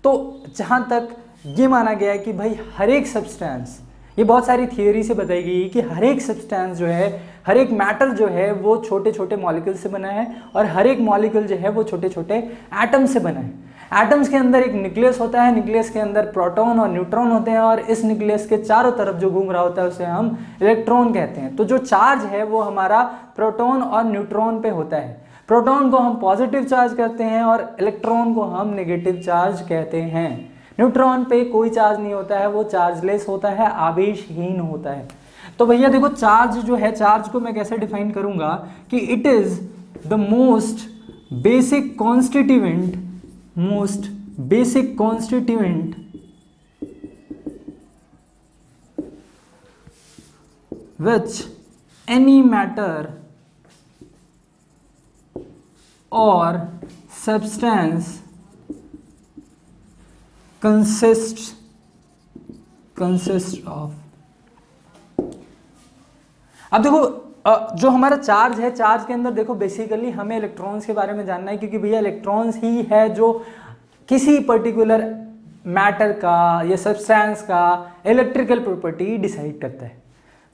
तो जहाँ तक ये माना गया है कि भाई हर एक सब्सटेंस, ये बहुत सारी थियोरी से बताई गई है कि हर एक सब्सटेंस जो है, हर एक मैटर जो है वो छोटे छोटे मॉलिक्यूल से बना है, और हर एक मॉलिक्यूल जो है वो छोटे छोटे एटम से बना है। एटम्स के अंदर एक न्यूक्लियस होता है, न्यूक्लियस के अंदर प्रोटॉन और न्यूट्रॉन होते हैं, और इस न्यूक्लियस के चारों तरफ जो घूम रहा होता है उसे हम इलेक्ट्रॉन कहते हैं। तो जो चार्ज है वो हमारा प्रोटॉन और न्यूट्रॉन पे होता है। प्रोटॉन को हम पॉजिटिव चार्ज कहते हैं और इलेक्ट्रॉन को हम नेगेटिव चार्ज कहते हैं। न्यूट्रॉन पे कोई चार्ज नहीं होता है, वो चार्जलेस होता है, आवेशहीन होता है। तो भैया देखो चार्ज जो है, चार्ज को मैं कैसे डिफाइन करूंगा कि it is the most basic constituent which any matter or substance consists of। अब देखो जो हमारा चार्ज है, चार्ज के अंदर देखो बेसिकली हमें इलेक्ट्रॉन्स के बारे में जानना है, क्योंकि भैया इलेक्ट्रॉन्स ही है जो किसी पर्टिकुलर मैटर का या सब्सटेंस का इलेक्ट्रिकल प्रॉपर्टी डिसाइड करता है।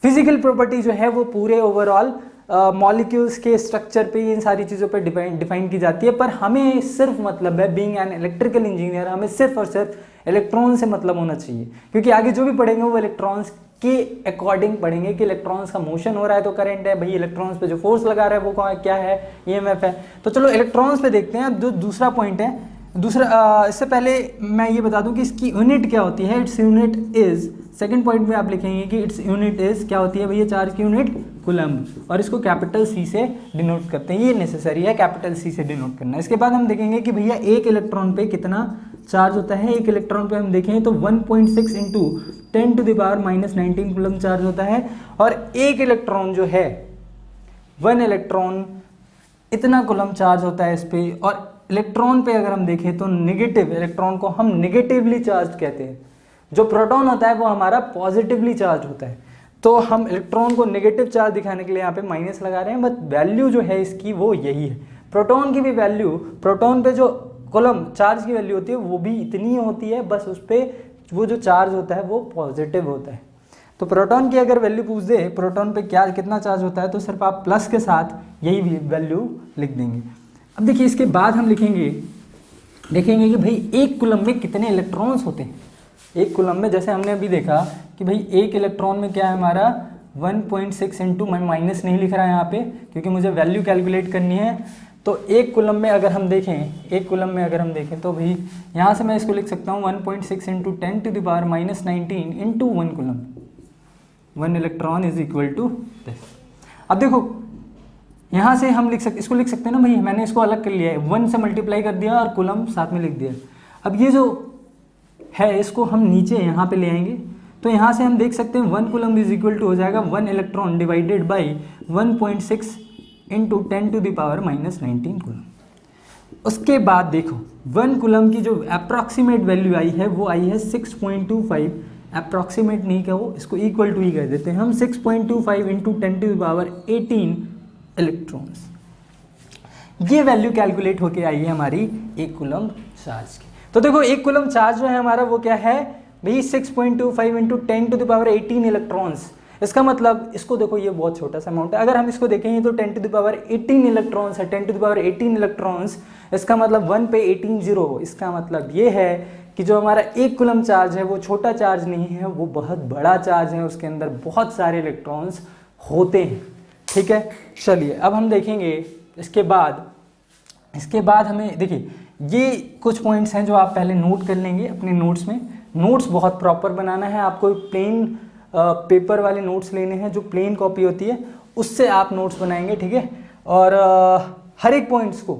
फिजिकल प्रॉपर्टी जो है वो पूरे ओवरऑल मॉलिक्यूल्स के स्ट्रक्चर पे, इन सारी चीज़ों पे डिफाइन की जाती है। पर हमें सिर्फ मतलब है, बीइंग एन इलेक्ट्रिकल इंजीनियर, हमें सिर्फ और सिर्फ इलेक्ट्रॉन से मतलब होना चाहिए, क्योंकि आगे जो भी पढ़ेंगे वो इलेक्ट्रॉन्स के अकॉर्डिंग पढ़ेंगे कि इलेक्ट्रॉन्स का मोशन हो रहा है तो करंट है, भाई इलेक्ट्रॉन्स पे जो फोर्स लगा रहा है वो क्या है, ईएमएफ है। तो चलो इलेक्ट्रॉन्स पे देखते हैं। जो दूसरा पॉइंट है, इससे पहले मैं ये बता दूं कि इसकी यूनिट क्या होती है। Its unit is, second point में आप लिखेंगे कि इट्स यूनिट इज क्या होती है भैया, चार्ज की यूनिट कूलम्ब, और इसको कैपिटल सी से डिनोट करते हैं। ये नेसेसरी है कैपिटल सी से डिनोट करना। इसके बाद हम देखेंगे कि भैया एक इलेक्ट्रॉन पे कितना चार्ज होता है। एक इलेक्ट्रॉन पे हम देखें तो 1.6 इंटू 10⁻⁻19 कूलम्ब चार्ज होता है, और एक इलेक्ट्रॉन जो है, 1 इलेक्ट्रॉन इतना कूलम्ब चार्ज होता है इस पे। और इलेक्ट्रॉन पे अगर हम देखें तो नेगेटिव इलेक्ट्रॉन को हम नेगेटिवली चार्ज कहते हैं। जो प्रोटॉन होता है वो हमारा पॉजिटिवली चार्ज होता है। तो हम इलेक्ट्रॉन को नेगेटिव चार्ज दिखाने के लिए यहाँ पे माइनस लगा रहे हैं, बट वैल्यू जो है इसकी वो यही है। प्रोटॉन की भी वैल्यू, प्रोटॉन पे जो कूलम्ब चार्ज की वैल्यू होती है वो भी इतनी होती है, बस उस पर वो जो चार्ज होता है वो पॉजिटिव होता है। तो प्रोटॉन की अगर वैल्यू पूछ दे प्रोटॉन पे क्या कितना चार्ज होता है, तो सिर्फ आप प्लस के साथ यही वैल्यू लिख देंगे। अब देखिए इसके बाद हम देखेंगे कि भाई एक कूलम्ब में कितने इलेक्ट्रॉन्स होते हैं। एक कूलम्ब में जैसे हमने अभी देखा कि भाई एक इलेक्ट्रॉन में क्या है हमारा 1.6 इंटू, मैं माइनस नहीं लिख रहा है यहाँ पे क्योंकि मुझे वैल्यू कैलकुलेट करनी है। तो एक कूलम्ब में अगर हम देखें तो भाई यहाँ से मैं इसको लिख सकता हूँ 1.6 into 10⁻⁻19 into 1 coulomb. 1 electron is equal to this. अब देखो यहाँ से हम इसको लिख सकते हैं ना भाई, मैंने इसको अलग कर लिया है, 1 से मल्टीप्लाई कर दिया और कूलम्ब साथ में लिख दिया। अब ये जो है इसको हम नीचे यहाँ पे ले आएंगे, तो यहाँ से हम देख सकते हैं 1 कूलम्ब इज इक्वल टू हो जाएगा 1 electron divided by 1.6 into 10⁻⁻19 coulomb. उसके बाद देखो 1 कूलम्ब की जो अप्रॉक्सीमेट वैल्यू आई है वो आई है 6.25। अप्रॉक्सीमेट नहीं कहो, इसको इक्वल टू ही कर देते हैं हम, 6.25 इंटू 10⁻18 इलेक्ट्रॉन्स। ये वैल्यू कैलकुलेट होके आई है हमारी एक कूलम्ब चार्ज की। तो देखो एक कूलम्ब चार्ज जो है हमारा वो क्या है भाई 6.25 इंटू 10⁻18 इलेक्ट्रॉन्स। इसका मतलब इसको देखो ये बहुत छोटा सा अमाउंट है, अगर हम इसको देखेंगे तो 10⁻18 इलेक्ट्रॉन्स है। 10⁻18 इलेक्ट्रॉन्स, इसका मतलब 1 पे 18 जीरो। इसका मतलब ये है कि जो हमारा एक कूलम्ब चार्ज है वो छोटा चार्ज नहीं है, वो बहुत बड़ा चार्ज है, उसके अंदर बहुत सारे इलेक्ट्रॉन्स होते हैं। ठीक है, चलिए अब हम देखेंगे इसके बाद हमें देखिए ये कुछ पॉइंट्स हैं जो आप पहले नोट कर लेंगे अपने नोट्स में। नोट्स बहुत प्रॉपर बनाना है आपको, प्लेन पेपर वाले नोट्स लेने हैं, जो प्लेन कॉपी होती है उससे आप नोट्स बनाएंगे। ठीक है, और हर एक पॉइंट्स को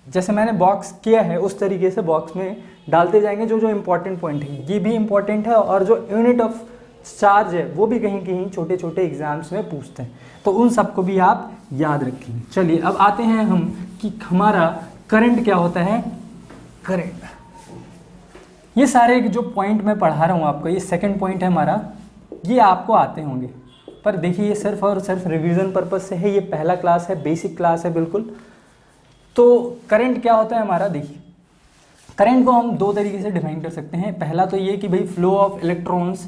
जैसे मैंने बॉक्स किया है उस तरीके से बॉक्स में डालते जाएंगे। जो जो इम्पोर्टेंट पॉइंट है ये भी इम्पोर्टेंट है, और जो यूनिट ऑफ चार्ज है वो भी कहीं कहीं छोटे छोटे एग्जाम्स में पूछते हैं, तो उन सबको भी आप याद रखेंगे। चलिए अब आते हैं हम कि हमारा करंट क्या होता है। करंट, ये सारे जो पॉइंट मैं पढ़ा रहा हूँ आपको, ये सेकंड पॉइंट है हमारा ये आपको आते होंगे, पर देखिए ये सिर्फ और सिर्फ रिवीजन पर्पस से है, ये पहला क्लास है, बेसिक क्लास है बिल्कुल। तो करंट क्या होता है हमारा, देखिए करंट को हम दो तरीके से डिफाइन कर सकते हैं। पहला तो ये कि भाई flow of electrons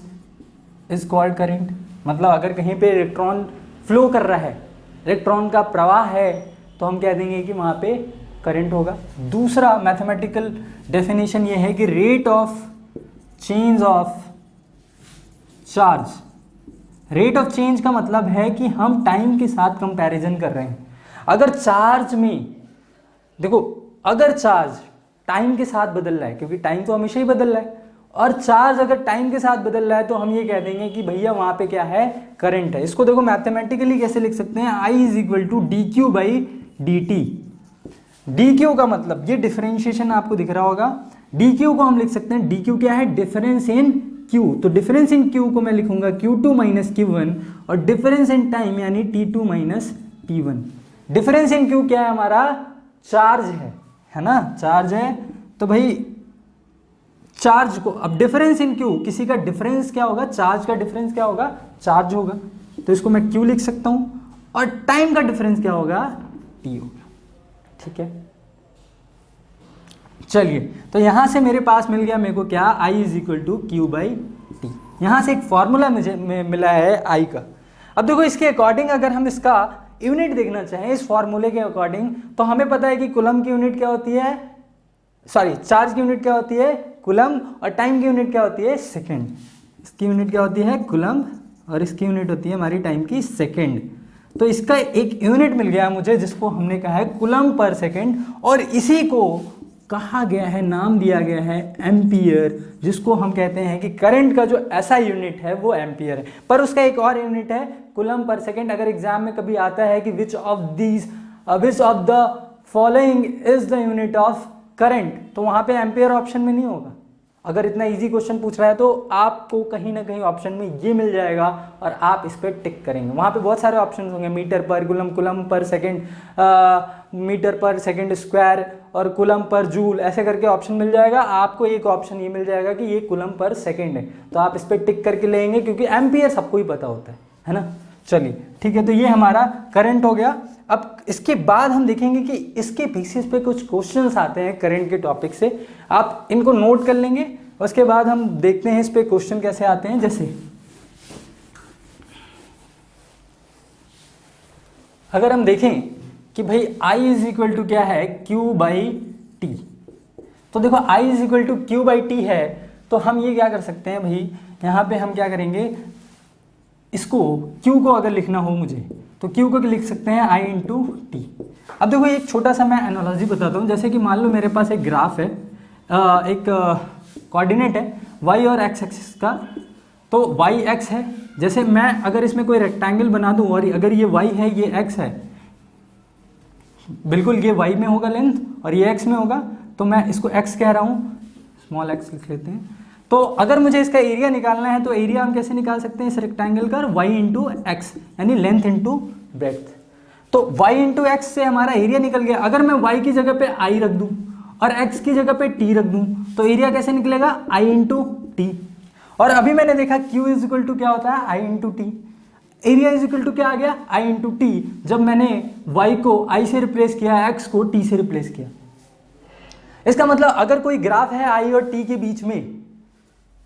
is called current, मतलब अगर कहीं पे इलेक्ट्रॉन फ्लो कर रहा है, इलेक्ट्रॉन का प्रवाह है, तो हम कह देंगे कि वहाँ पे करंट होगा। दूसरा मैथमेटिकल डेफिनेशन ये है कि rate of change of charge. Rate of change का मतलब है कि हम टाइम के साथ कंपैरिजन कर रहे हैं। अगर चार्ज में देखो, अगर चार्ज टाइम के साथ बदल रहा है, क्योंकि टाइम तो हमेशा ही बदल रहा है, और चार्ज अगर टाइम के साथ बदल रहा है तो हम ये कह देंगे कि भैया वहां पे क्या है, करंट है। इसको देखो मैथमेटिकली कैसे लिख सकते हैं, I is equal to D Q by D T. D Q का मतलब, ये डिफरेंशिएशन आपको दिख रहा होगा, डी क्यू को हम लिख सकते हैं, डी क्यू क्या है, डिफरेंस इन क्यू। तो डिफरेंस इन क्यू को मैं लिखूंगा Q2 माइनस Q1, और डिफरेंस इन टाइम यानी T2 minus T1। Difference in Q क्या है हमारा, चार्ज है ना, चार्ज है। तो भाई चार्ज को, अब डिफरेंस इन क्यू, किसी का डिफरेंस क्या होगा, चार्ज का डिफरेंस क्या होगा, चार्ज होगा, तो इसको मैं क्यू लिख सकता हूं, और टाइम का डिफरेंस क्या होगा, टी होगा। ठीक है, चलिए, तो यहां से मेरे पास मिल गया मेरे को क्या, I is equal to Q by T. यहां से एक फॉर्मूला मुझे मिला है I का। अब देखो इसके अकॉर्डिंग अगर हम इसका यूनिट देखना चाहें इस फॉर्मूले के अकॉर्डिंग, तो हमें पता है कि कूलम की यूनिट क्या होती है, सॉरी चार्ज की यूनिट क्या होती है, कूलम, और टाइम की यूनिट क्या होती है, सेकंड। इसकी यूनिट क्या होती है, कूलम, और इसकी यूनिट होती है हमारी टाइम की सेकंड। तो इसका एक यूनिट मिल गया मुझे जिसको हमने कहा है कूलम पर सेकंड, और इसी को कहा गया है, नाम दिया गया है एम्पियर, जिसको हम कहते हैं कि करंट का जो ऐसा यूनिट है वो एम्पियर है। पर उसका एक और यूनिट है कूलम पर सेकंड। अगर एग्जाम में कभी आता है कि which of the following is the unit of current, तो वहां पे एम्पियर ऑप्शन में नहीं होगा। अगर इतना इजी क्वेश्चन पूछ रहा है तो आपको कहीं ना कहीं ऑप्शन में ये मिल जाएगा और आप इस पर टिक करेंगे। वहां पे बहुत सारे ऑप्शन होंगे, metre per coulomb, coulomb per second, metre per second square, और कूलम पर जूल, ऐसे करके ऑप्शन मिल जाएगा। आपको एक ऑप्शन ये मिल जाएगा कि ये कूलम पर सेकंड है, तो आप इस पर टिक करके लेंगे, क्योंकि एम्पियर सबको ही पता होता है ना। चलिए ठीक है, तो ये हमारा करंट हो गया। अब इसके बाद हम देखेंगे कि इसके बेसिस पे कुछ क्वेश्चंस आते हैं करंट के टॉपिक से, आप इनको नोट कर लेंगे। उसके बाद हम देखते हैं इस पे क्वेश्चन कैसे आते हैं। जैसे अगर हम देखें कि भाई I इज इक्वल टू क्या है, Q बाई टी। तो देखो I is equal to Q by T है, तो हम ये क्या कर सकते हैं भाई, यहाँ पे हम क्या करेंगे, इसको Q को अगर लिखना हो मुझे, तो Q को लिख सकते हैं I इंटू टी। अब देखो एक छोटा सा मैं एनालॉजी बताता हूँ। जैसे कि मान लो मेरे पास एक ग्राफ है, एक कोऑर्डिनेट है y और x एक्सिस का, तो y x है। जैसे मैं अगर इसमें कोई रेक्टेंगल बना दूं, और अगर ये y है, ये x है, बिल्कुल ये y में होगा लेंथ और ये x में होगा, तो मैं इसको x कह रहा हूँ, स्मॉल x लिख लेते हैं। तो अगर मुझे इसका एरिया निकालना है, तो एरिया हम कैसे निकाल सकते हैं इस रेक्टेंगल का, y इंटू एक्स, यानी लेंथ इंटू ब्रेड्थ। तो y इंटू एक्स से हमारा एरिया निकल गया। अगर मैं y की जगह पे I रख दूं और x की जगह पे t रख दूं, तो एरिया कैसे निकलेगा, I इंटू टी। और अभी मैंने देखा Q इज इक्वल टू क्या होता है, I into T. Area is equal to क्या आ गया, I इंटू टी। जब मैंने y को I से रिप्लेस किया, x को t से रिप्लेस किया। इसका मतलब अगर कोई ग्राफ है I और t के बीच में,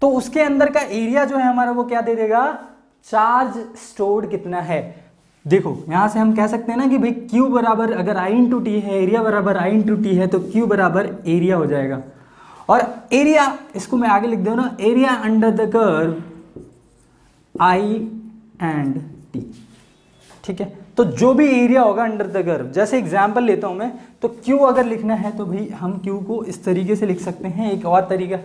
तो उसके अंदर का एरिया जो है हमारा, वो क्या दे देगा, चार्ज स्टोर्ड कितना है। देखो यहां से हम कह सकते हैं ना कि भाई Q बराबर, अगर I इंटू टी है, एरिया बराबर I इंटू टी है, तो Q बराबर एरिया हो जाएगा। और एरिया, इसको मैं आगे लिख दूं ना, area under the curve I and T। ठीक है, तो जो भी एरिया होगा अंडर द कर्व, जैसे एग्जांपल लेता हूं मैं, तो Q अगर लिखना है तो भाई हम Q को इस तरीके से लिख सकते हैं। एक और तरीका,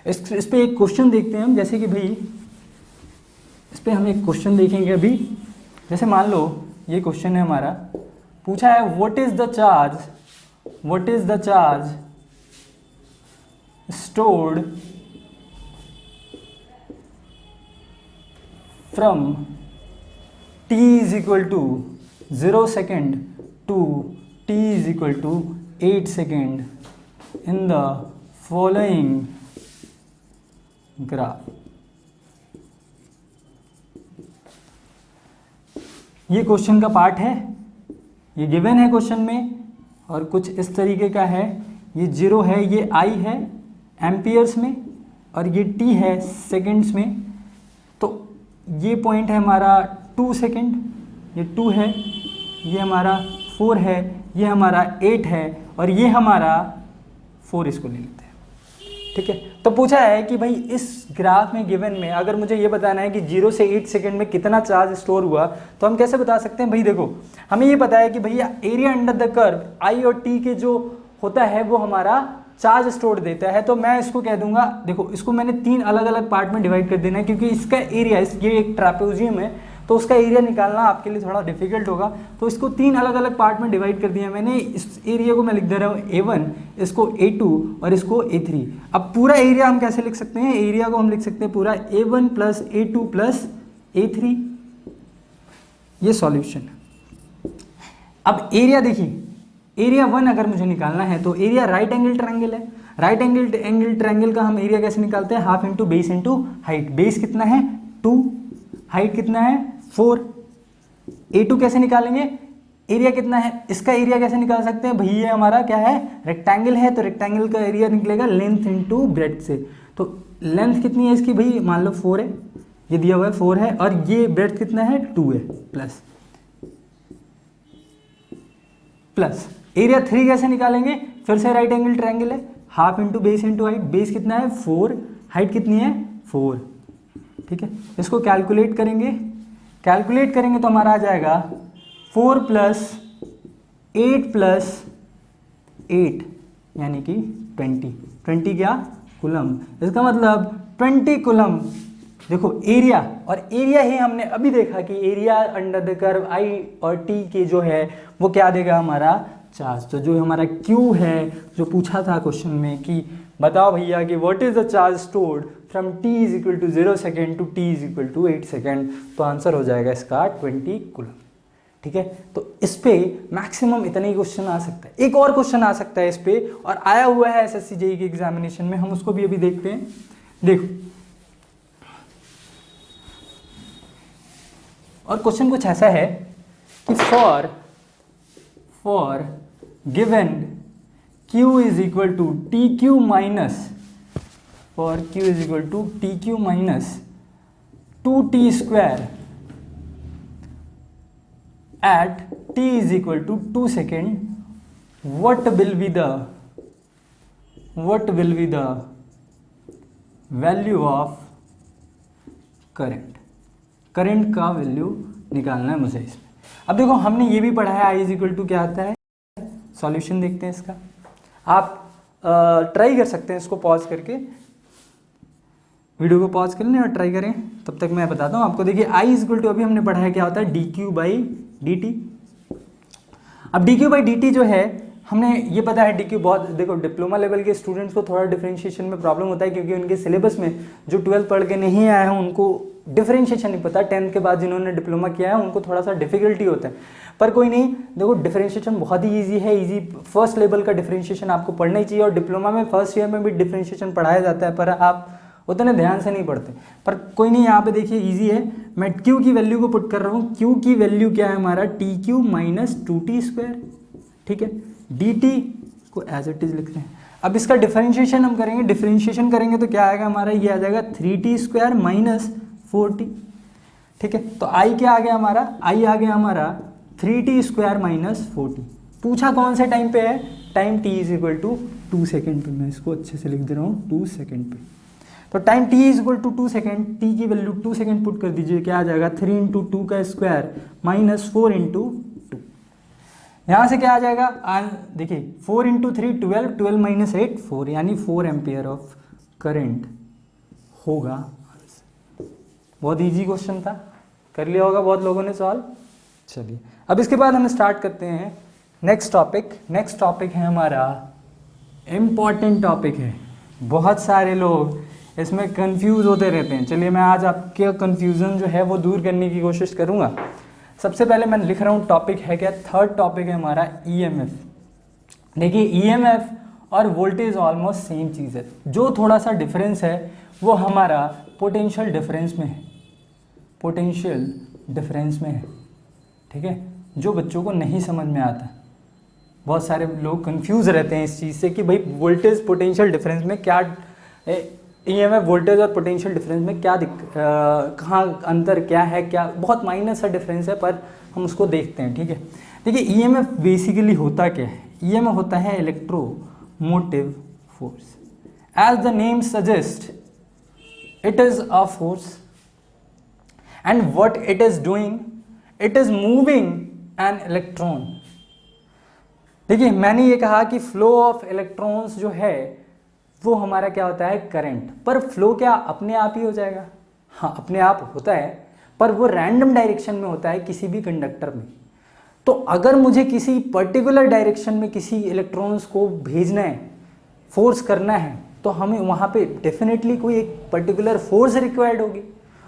इस पे एक क्वेश्चन देखते हैं हम। जैसे कि भाई इस पे हम एक क्वेश्चन देखेंगे अभी। जैसे मान लो ये क्वेश्चन है हमारा, पूछा है what is the charge stored from t is equal to 0 second to t is equal to 8 second in the following graph. ये क्वेश्चन का पार्ट है, ये गिवन है क्वेश्चन में, और कुछ इस तरीके का है। ये 0 है, ये I है एम्पियर्स में, और ये T है सेकेंड्स में। तो ये पॉइंट है हमारा 2 सेकेंड, ये 2 है, ये हमारा 4 है, ये हमारा 8 है, और ये हमारा 4, इसको ले लेते हैं। ठीक है, तो पूछा है कि भाई इस ग्राफ में गिवन में अगर मुझे ये बताना है कि 0 से 8 सेकंड में कितना चार्ज स्टोर हुआ, तो हम कैसे बता सकते हैं? भाई देखो, हमें ये पता है कि भैया एरिया अंडर द कर्व आई और टी के जो होता है वो हमारा चार्ज स्टोर देता है। तो मैं इसको कह दूंगा, देखो इसको मैंने 3 अलग अलग पार्ट में डिवाइड कर देना है, क्योंकि इसका एरिया, ये एक ट्रापेजियम है तो उसका एरिया निकालना आपके लिए थोड़ा डिफिकल्ट होगा। तो इसको 3 अलग अलग पार्ट में डिवाइड कर दिया मैंने। इस एरिया को मैं लिख दे रहा हूँ A1, इसको A2 और इसको A3। अब पूरा एरिया हम कैसे लिख सकते हैं? एरिया को हम लिख सकते हैं पूरा A1 plus A2 plus A3, ये सॉल्यूशन। अब एरिया देखिए, एरिया 1 अगर मुझे निकालना है तो एरिया राइट एंगल ट्रायंगल है। राइट एंगल ट्रायंगल का हम एरिया कैसे निकालते हैं? Half into base into height. Base कितना है? 2, हाइट कितना है? 4। A2 कैसे निकालेंगे? एरिया कितना है? इसका एरिया कैसे निकाल सकते हैं? भैया ये हमारा क्या है? रेक्टेंगल है, तो रेक्टेंगल का एरिया निकलेगा लेंथ इंटू ब्रेड्थ से। तो लेंथ कितनी है इसकी? भाई मान लो 4 है, ये दिया हुआ है 4 है, और ये ब्रेड्थ कितना है? 2 है। प्लस एरिया 3 कैसे निकालेंगे? फिर से राइट एंगल ट्रायंगल है, half into base into height. Base कितना है? 4, हाइट कितनी है? 4। ठीक है, इसको कैलकुलेट करेंगे तो हमारा आ जाएगा 4 प्लस 8 प्लस 8 यानी कि 20 क्या? कूलम। इसका मतलब 20 कूलम। देखो एरिया, और एरिया ही हमने अभी देखा कि एरिया अंडर द कर्व आई और टी के जो है वो क्या देगा? हमारा चार्ज। तो जो हमारा Q है, जो पूछा था क्वेश्चन में कि बताओ भैया कि what is the charge stored from t is equal to 0 second to t is equal to 8 second, तो आंसर हो जाएगा इसका 20 कूलम। ठीक है, तो इस पे मैक्सिमम इतने ही क्वेश्चन आ सकता है। एक और क्वेश्चन आ सकता है इस पे, और आया हुआ है SSC JEE के एग्जामिनेशन में, हम उसको भी अभी देखते हैं। देखो, और क्वेश्चन कुछ ऐसा है कि for given Q is equal to TQ minus, for Q is equal to TQ minus 2t square at t is equal to 2 second, what will be the value of current का value निकालना है मुझे इसमें। अब देखो, हमने ये भी पढ़ा है I इज इक्वल टू क्या आता है। सॉल्यूशन देखते हैं इसका। आप ट्राई कर सकते हैं इसको पॉज करके, वीडियो को पॉज कर लें और ट्राई करें, तब तक मैं बताता हूँ आपको। देखिए I इज इक्वल टू अभी हमने पढ़ा है क्या होता है? dq/dt। अब dq/dt जो है, हमने ये पता है dq बहुत, देखो डिप्लोमा लेवल के स्टूडेंट्स को थोड़ा डिफरेंशिएशन में प्रॉब्लम होता है, क्योंकि उनके सिलेबस में जो 12 पढ़ के नहीं आए हैं उनको डिफरेंशिएशन नहीं पता। 10th के बाद जिन्होंने डिप्लोमा किया है उनको थोड़ा सा डिफिकल्टी होता है, पर कोई नहीं। देखो डिफरेंशिएशन बहुत ही ईजी है, ईजी फर्स्ट लेवल का डिफरेंशिएशन आपको पढ़ना ही चाहिए, और डिप्लोमा में फर्स्ट ईयर में भी डिफरेंशिएशन पढ़ाया जाता है, पर आप उतने ध्यान से नहीं पढ़ते। पर कोई नहीं, यहाँ पे देखिए ईजी है। मैं Q की वैल्यू को पुट कर रहा हूँ। Q की वैल्यू क्या है हमारा? TQ minus 2t square. ठीक है, dt को एज इट इज लिख रहे हैं। अब इसका डिफरेंशिएशन हम करेंगे, डिफरेंशिएशन करेंगे तो क्या आएगा हमारा? ये आ जाएगा 3t स्क्वायर माइनस 4t। ठीक है, तो I क्या आ गया हमारा? I आ गया हमारा 3t स्क्वायर माइनस 4t। पूछा कौन से टाइम पे है? Time t is equal to 2 second पे। मैं इसको अच्छे से लिख दे रहा हूँ, 2 सेकेंड पे। तो time t is equal to 2 second, t की वैल्यू 2 सेकेंड पुट कर दीजिए, क्या आ जाएगा? 3 इंटू 2 का स्क्वायर माइनस 4 इंटू 2। यहाँ से क्या आ जाएगा? देखिए 4 इंटू 3 12 माइनस 8 4, यानी 4 एम्पियर ऑफ करंट होगा। बहुत इजी क्वेश्चन था, कर लिया होगा बहुत लोगों ने सॉल्व। चलिए अब इसके बाद हम स्टार्ट करते हैं नेक्स्ट टॉपिक है हमारा इम्पॉर्टेंट टॉपिक है। बहुत सारे लोग इसमें कंफ्यूज होते रहते हैं। चलिए मैं आज आपके कंफ्यूजन जो है वो दूर करने की कोशिश करूँगा। सबसे पहले मैं लिख रहा हूँ टॉपिक है क्या? थर्ड टॉपिक है हमारा EMF। देखिए EMF और वोल्टेज ऑलमोस्ट सेम चीज़ है, जो थोड़ा सा डिफरेंस है वो हमारा पोटेंशियल डिफरेंस में है। ठीक है, जो बच्चों को नहीं समझ में आता। बहुत सारे लोग कंफ्यूज रहते हैं इस चीज़ से कि भाई वोल्टेज पोटेंशियल डिफरेंस में क्या, ईएमएफ वोल्टेज और पोटेंशियल डिफरेंस में क्या कहाँ अंतर क्या है, क्या बहुत माइनर सा डिफरेंस है, पर हम उसको देखते हैं। ठीक है, देखिए ईएमएफ बेसिकली होता क्या है। ईएमएफ होता है electromotive force. As the name suggest, it is a force, and what it is doing, it is moving an electron। देखिए मैंने ये कहा कि फ्लो ऑफ इलेक्ट्रॉन्स जो है वो हमारा क्या होता है, करंट। पर फ्लो क्या अपने आप ही हो जाएगा? हाँ, अपने आप होता है, पर वो रैंडम डायरेक्शन में होता है किसी भी कंडक्टर में। तो अगर मुझे किसी पर्टिकुलर डायरेक्शन में किसी इलेक्ट्रॉन्स को भेजना है, फोर्स करना है, तो हमें वहाँ पे डेफिनेटली कोई एक पर्टिकुलर फोर्स रिक्वायर्ड होगी।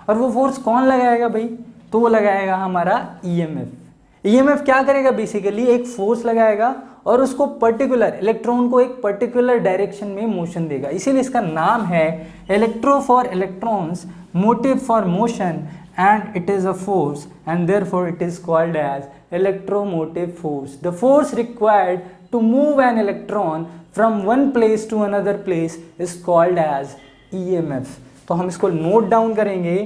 और वो फोर्स कौन लगाएगा भाई? तो वो लगाएगा हमारा ईएमएफ। ईएमएफ क्या करेगा? बेसिकली एक फोर्स लगाएगा और उसको पर्टिकुलर इलेक्ट्रॉन को एक पर्टिकुलर डायरेक्शन में मोशन देगा। इसीलिए इसका नाम है electro for electrons, motive for motion, and it is a force, and therefore it is called as electromotive force. The force required to move an electron from one place to another place is called as EMF. तो हम इसको note down करेंगे,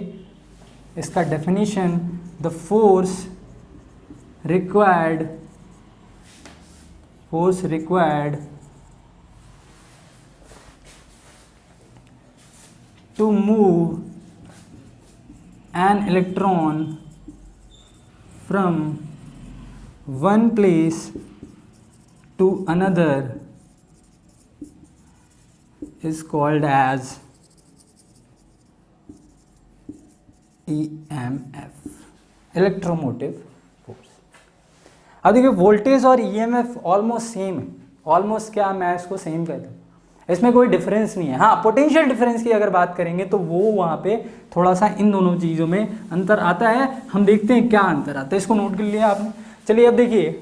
इसका definition, the force required to move an electron from one place to another is called as EMF, electromotive force। अब देखिए voltage और EMF almost same है। Almost क्या, मैं इसको सेम कहता हूँ, इसमें कोई डिफरेंस नहीं है। हाँ, पोटेंशियल डिफरेंस की अगर बात करेंगे तो वो वहाँ पे थोड़ा सा इन दोनों चीज़ों में अंतर आता है। हम देखते हैं क्या अंतर आता है, इसको नोट कर लिया आपने। चलिए अब देखिए,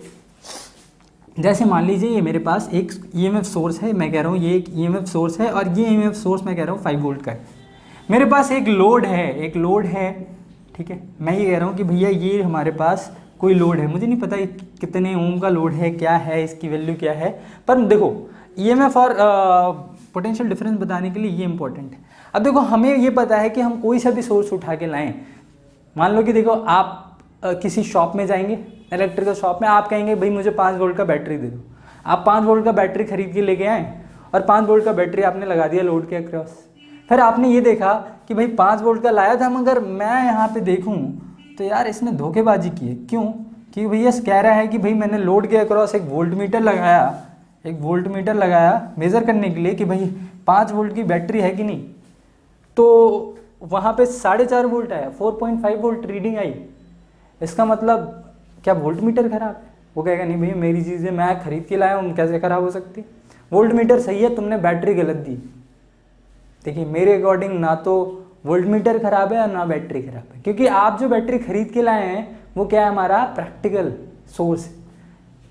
जैसे मान लीजिए ये मेरे पास एक ईएमएफ सोर्स है, मैं कह रहा हूँ ये एक ईएमएफ सोर्स है, और ये ईएमएफ सोर्स मैं कह रहा हूँ 5 वोल्ट का है। मेरे पास एक लोड है, ठीक है। मैं ये कह रहा हूँ कि भैया ये हमारे पास कोई लोड है, मुझे नहीं पता कितने ओम का लोड है, क्या है, इसकी वैल्यू क्या है, पर देखो ईएमएफ और पोटेंशियल डिफरेंस बताने के लिए ये इंपॉर्टेंट है। अब देखो हमें ये पता है कि हम कोई सा भी सोर्स उठा के लाएं। मान लो कि देखो आप किसी शॉप में जाएंगे, इलेक्ट्रिकल शॉप में, आप कहेंगे भाई मुझे 5 वोल्ट का बैटरी दे दो। आप 5 वोल्ट का बैटरी खरीद के लेके आए और 5 वोल्ट का बैटरी आपने लगा दिया लोड के अक्रॉस। फिर आपने ये देखा कि भाई 5 वोल्ट का लाया था, मगर मैं यहाँ पे देखूँ तो यार इसने धोखेबाजी की है। क्यों? कि भैया कह रहा है कि भाई मैंने लोड के अक्रॉस एक वोल्ट मीटर लगाया मेज़र करने के लिए कि भाई 5 वोल्ट की बैटरी है कि नहीं, तो वहाँ पे 4.5 वोल्ट आया, 4.5 वोल्ट रीडिंग आई। इसका मतलब क्या वोल्ट मीटर खराब है? वो कहेगा नहीं भैया मेरी चीज़ें मैं खरीद के लाया हूँ, कैसे खराब हो सकती? वोल्ट मीटर सही है, तुमने बैटरी गलत दी। देखिए मेरे अकॉर्डिंग ना तो वोल्ट मीटर खराब है और ना बैटरी खराब है, क्योंकि आप जो बैटरी खरीद के लाए हैं वो क्या है, हमारा प्रैक्टिकल सोर्स है।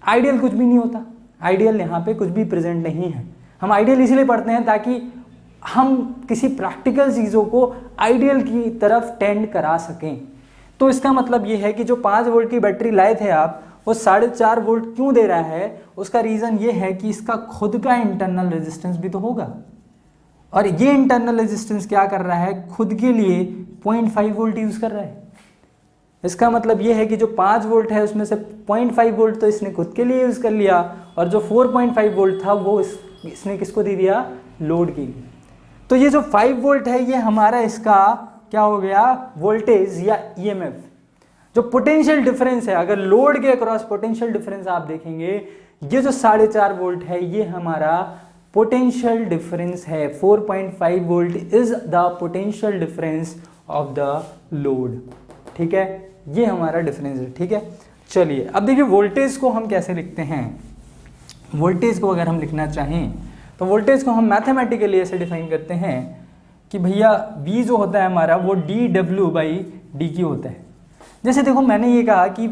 आइडियल कुछ भी नहीं होता, आइडियल यहाँ पे कुछ भी प्रेजेंट नहीं है। हम आइडियल इसलिए पढ़ते हैं ताकि हम किसी प्रैक्टिकल चीज़ों को आइडियल की तरफ टेंड करा सकें। तो इसका मतलब ये है कि जो 5 वोल्ट की बैटरी लाए थे आप, वो 4.5 वोल्ट क्यों दे रहा है? उसका रीज़न ये है कि इसका खुद का इंटरनल रेजिस्टेंस भी तो होगा, और ये इंटरनल रेजिस्टेंस क्या कर रहा है, खुद के लिए 0.5 वोल्ट यूज़ कर रहा है। इसका मतलब ये है कि जो 5 वोल्ट है उसमें से 0.5 वोल्ट तो इसने खुद के लिए यूज़ कर लिया, और जो 4.5 वोल्ट था वो इसने किसको दे दिया, लोड के लिए। तो ये जो 5 वोल्ट है ये हमारा इसका क्या हो गया, वोल्टेज या ईएमएफ। जो पोटेंशियल डिफरेंस है, अगर लोड के अक्रॉस पोटेंशियल डिफरेंस आप देखेंगे, ये जो 4.5 वोल्ट है ये हमारा पोटेंशियल डिफरेंस है। 4.5 volt is the potential difference of the load. ठीक है, ये हमारा डिफरेंस है। ठीक है, चलिए अब देखिए वोल्टेज को हम कैसे लिखते हैं। वोल्टेज को अगर हम लिखना चाहें तो वोल्टेज को हम मैथमेटिकली ऐसे डिफाइन करते हैं कि भैया V जो होता है हमारा वो dW/dQ होता है। जैसे देखो मैंने ये कहा कि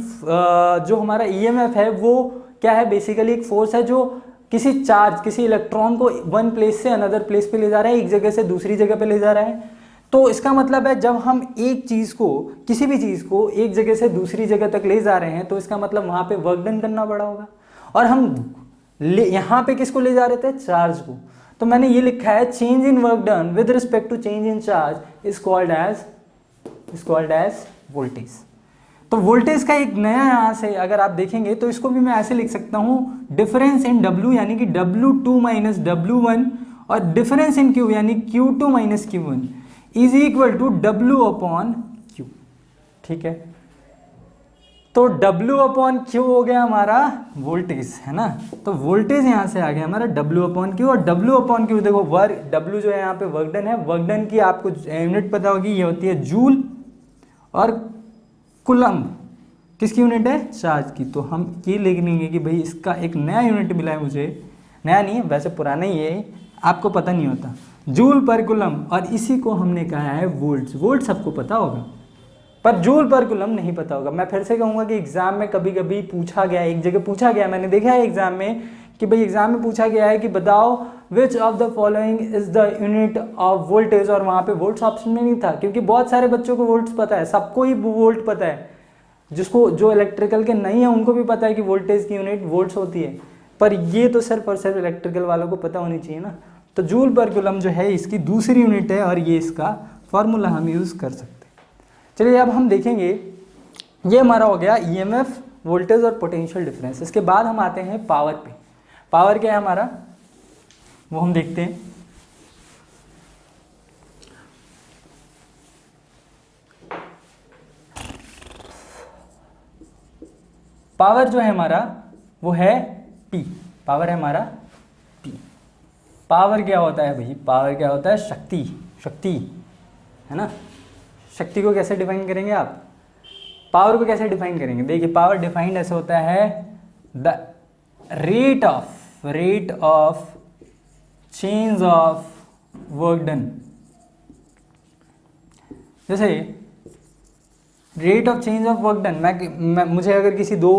जो हमारा EMF है वो क्या है, बेसिकली एक फोर्स है जो किसी चार्ज, किसी इलेक्ट्रॉन को वन प्लेस से अनदर प्लेस पे ले जा रहा है, एक जगह से दूसरी जगह पे ले जा रहा है। तो इसका मतलब है जब हम एक चीज़ को, किसी भी चीज़ को एक जगह से दूसरी जगह तक ले जा रहे हैं तो इसका मतलब वहाँ पे वर्क डन करना पड़ा होगा। और हम यहाँ पे किसको ले जा रहे थे, चार्ज को। तो मैंने ये लिखा है change in work done with respect to change in charge is called as voltage. तो वोल्टेज का एक नया यहाँ से अगर आप देखेंगे तो इसको भी मैं ऐसे लिख सकता हूँ, डिफरेंस इन W यानी कि W2 माइनस W1 और डिफरेंस इन Q यानी Q2 minus Q1 is equal to W upon Q। ठीक है, तो W अपॉन Q हो गया हमारा वोल्टेज, है ना। तो वोल्टेज यहाँ से आ गया हमारा W अपॉन Q, और W अपॉन Q देखो वर्क, W जो है यहाँ पे वर्क डन है, वर्क डन की आपको यूनिट पता होगी, ये होती है जूल, और कुलम्ब किसकी यूनिट है, चार्ज की। तो हम ये लिख लेंगे कि भाई इसका एक नया यूनिट मिला है मुझे, नया नहीं है वैसे पुराना ही है, आपको पता नहीं होता, जूल पर कुलम्ब, और इसी को हमने कहा है वोल्ट्स। वोल्ट सबको पता होगा पर जूल पर कुलम्ब नहीं पता होगा। मैं फिर से कहूँगा कि एग्जाम में कभी कभी पूछा गया, एक जगह पूछा गया, मैंने देखा है एग्जाम में कि भाई एग्जाम में पूछा गया है कि बताओ which of the following is the unit of voltage, और वहाँ पे वोल्ट्स ऑप्शन में नहीं था, क्योंकि बहुत सारे बच्चों को वोल्ट्स पता है, सबको ही वोल्ट पता है, जिसको जो इलेक्ट्रिकल के नहीं है उनको भी पता है कि वोल्टेज की यूनिट वोल्ट्स होती है, पर ये तो सिर्फ और सिर्फ इलेक्ट्रिकल वालों को पता होनी चाहिए ना। तो जूल पर कुलम्ब जो है इसकी दूसरी यूनिट है, और ये इसका फॉर्मूला हम यूज़ कर सकते हैं। चलिए अब हम देखेंगे, ये हमारा हो गया ईएमएफ, वोल्टेज और पोटेंशियल डिफरेंस। इसके बाद हम आते हैं पावर पे। पावर क्या है हमारा, वो हम देखते हैं। पावर जो है हमारा वो है P, पावर है हमारा P। पावर क्या होता है भाई, पावर क्या होता है, शक्ति, शक्ति है ना। शक्ति को कैसे डिफाइन करेंगे आप, पावर को कैसे डिफाइन करेंगे, देखिए पावर डिफाइंड ऐसे होता है, the rate of change of work done. जैसे rate of change of work done, मुझे अगर किसी दो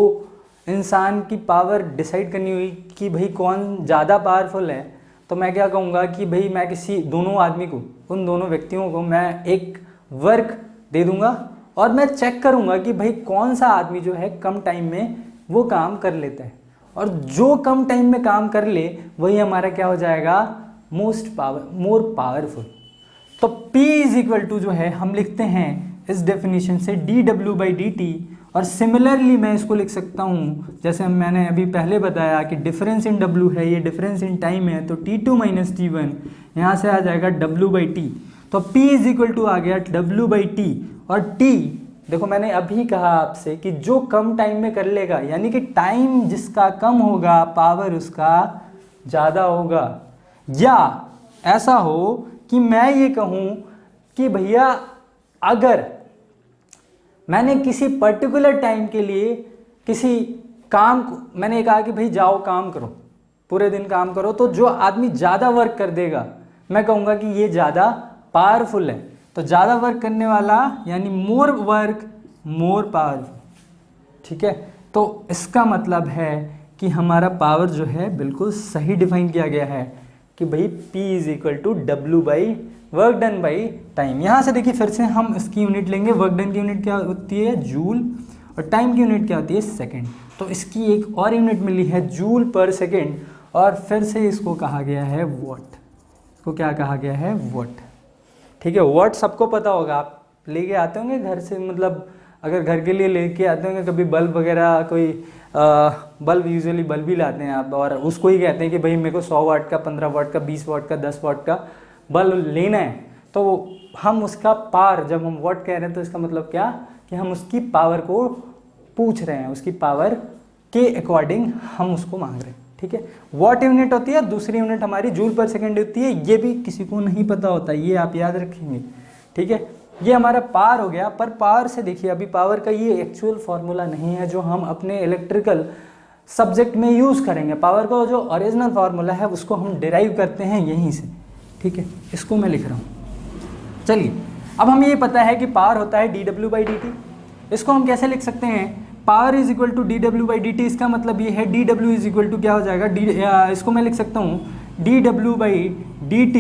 इंसान की पावर डिसाइड करनी हुई कि भाई कौन ज़्यादा पावरफुल है, तो मैं क्या कहूँगा कि भाई मैं किसी दोनों आदमी को, उन दोनों व्यक्तियों को मैं एक वर्क दे दूंगा और मैं चेक करूंगा कि भाई कौन सा आदमी जो है कम टाइम में वो काम कर लेता है, और जो कम टाइम में काम कर ले वही हमारा क्या हो जाएगा, मोर पावरफुल। तो P इज इक्वल टू जो है हम लिखते हैं इस डेफिनेशन से dW/dt, और सिमिलरली मैं इसको लिख सकता हूँ जैसे मैंने अभी पहले बताया कि डिफरेंस इन W है, ये डिफरेंस इन टाइम है, तो T2 माइनस T1 यहाँ से आ जाएगा W/T। तो P इज इक्वल टू आ गया W/T, और T देखो मैंने अभी कहा आपसे कि जो कम टाइम में कर लेगा, यानी कि टाइम जिसका कम होगा पावर उसका ज़्यादा होगा। या ऐसा हो कि मैं ये कहूँ कि भैया अगर मैंने किसी पर्टिकुलर टाइम के लिए किसी काम को, मैंने कहा कि भाई जाओ काम करो, पूरे दिन काम करो, तो जो आदमी ज़्यादा वर्क कर देगा मैं कहूँगा कि ये ज़्यादा पावरफुल है। तो ज़्यादा वर्क करने वाला यानी मोर वर्क मोर पावरफुल, ठीक है। तो इसका मतलब है कि हमारा पावर जो है बिल्कुल सही डिफाइन किया गया है कि भाई P is equal to W work done by time. यहाँ से देखिए फिर से हम इसकी यूनिट लेंगे, वर्क डन की यूनिट क्या होती है जूल, और टाइम की यूनिट क्या होती है सेकेंड। तो इसकी एक और यूनिट मिली है जूल पर सेकेंड, और फिर से इसको कहा गया है वॉट, इसको क्या कहा गया है वॉट, ठीक है। वॉट सबको पता होगा, आप लेके आते होंगे घर से, मतलब अगर घर के लिए लेके आते होंगे कभी बल्ब वगैरह, कोई बल्ब यूजुअली बल्ब ही लाते हैं आप, और उसको ही कहते हैं कि भाई मेरे को 100 वाट का, 15 वाट का, 20 वाट का, 10 वाट का बल्ब लेना है। तो हम उसका पावर, जब हम वॉट कह रहे हैं तो इसका मतलब क्या कि हम उसकी पावर को पूछ रहे हैं, उसकी पावर के अकॉर्डिंग हम उसको मांग रहे हैं, ठीक है। वॉट यूनिट होती है, दूसरी यूनिट हमारी जूल पर सेकेंड होती है, ये भी किसी को नहीं पता होता, ये आप याद रखेंगे, ठीक है। ये हमारा पावर हो गया। पर पावर से देखिए अभी पावर का ये एक्चुअल फार्मूला नहीं है जो हम अपने इलेक्ट्रिकल सब्जेक्ट में यूज़ करेंगे। पावर का जो ओरिजिनल फार्मूला है उसको हम डिराइव करते हैं यहीं से, ठीक है। इसको मैं लिख रहा हूँ। चलिए अब हमें ये पता है कि पावर होता है dW/dt। इसको हम कैसे लिख सकते हैं, power is equal to dW/dt। इसका मतलब ये है dW इज इक्वल टू क्या हो जाएगा, इसको मैं लिख सकता हूँ dW/dt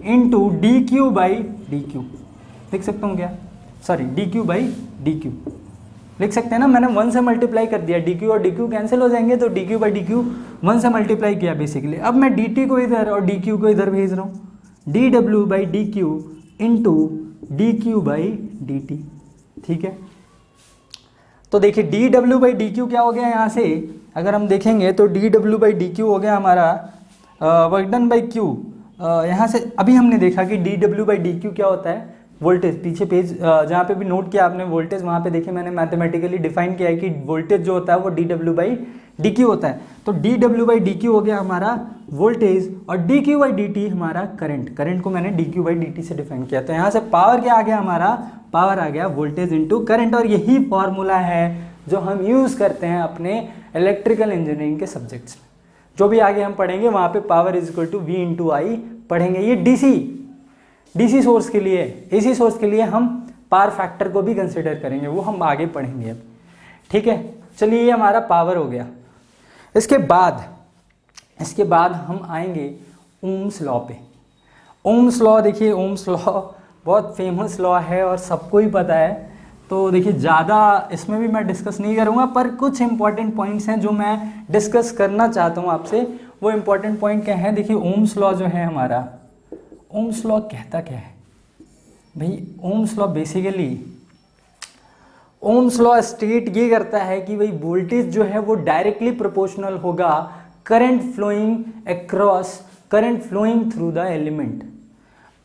इंटू dQ/dQ। लिख सकता हूँ क्या, सॉरी dq बाई dq लिख सकते हैं ना, मैंने 1 से मल्टीप्लाई कर दिया, dq और dq कैंसिल हो जाएंगे, तो dq बाई dq 1 से मल्टीप्लाई किया बेसिकली। अब मैं dt को इधर और dq को इधर भेज रहा हूँ, dw by dq into dq by dt, ठीक है। तो देखिए dw बाई dq क्या हो गया यहाँ से, अगर हम देखेंगे तो dw बाई dq हो गया हमारा वर्क डन बाई q। यहाँ से अभी हमने देखा कि dw बाई dq क्या होता है, वोल्टेज, पीछे पेज जहाँ पे भी नोट किया आपने वोल्टेज, वहाँ पे देखिए मैंने मैथमेटिकली डिफाइन किया है कि वोल्टेज जो होता है वो dw बाई dq होता है। तो dw बाई dq हो गया हमारा वोल्टेज और dq बाई dt हमारा करंट, करंट को मैंने dq बाई dt से डिफाइन किया। तो यहाँ से पावर क्या आ गया हमारा, पावर आ गया वोल्टेज इंटू करंट, और यही फॉर्मूला है जो हम यूज़ करते हैं अपने इलेक्ट्रिकल इंजीनियरिंग के सब्जेक्ट्स में। जो भी आगे हम पढ़ेंगे वहाँ पे power is equal to v into I पढ़ेंगे। ये डीसी सोर्स के लिए, एसी सोर्स के लिए हम पावर फैक्टर को भी कंसिडर करेंगे, वो हम आगे पढ़ेंगे अब, ठीक है। चलिए ये हमारा पावर हो गया। इसके बाद हम आएंगे ओम्स लॉ पे। ओम्स लॉ, देखिए ओम्स लॉ बहुत फेमस लॉ है और सबको ही पता है, तो देखिए ज़्यादा इसमें भी मैं डिस्कस नहीं करूँगा, पर कुछ इंपॉर्टेंट पॉइंट्स हैं जो मैं डिस्कस करना चाहता हूँ आपसे। वो इंपॉर्टेंट पॉइंट क्या है, देखिए ओम्स लॉ जो है हमारा, ओम्स लॉ कहता क्या है भाई, Ohm's law basically, Ohm's law state ये करता है कि भाई वोल्टेज जो है वो डायरेक्टली प्रोपोर्शनल होगा current flowing through the element.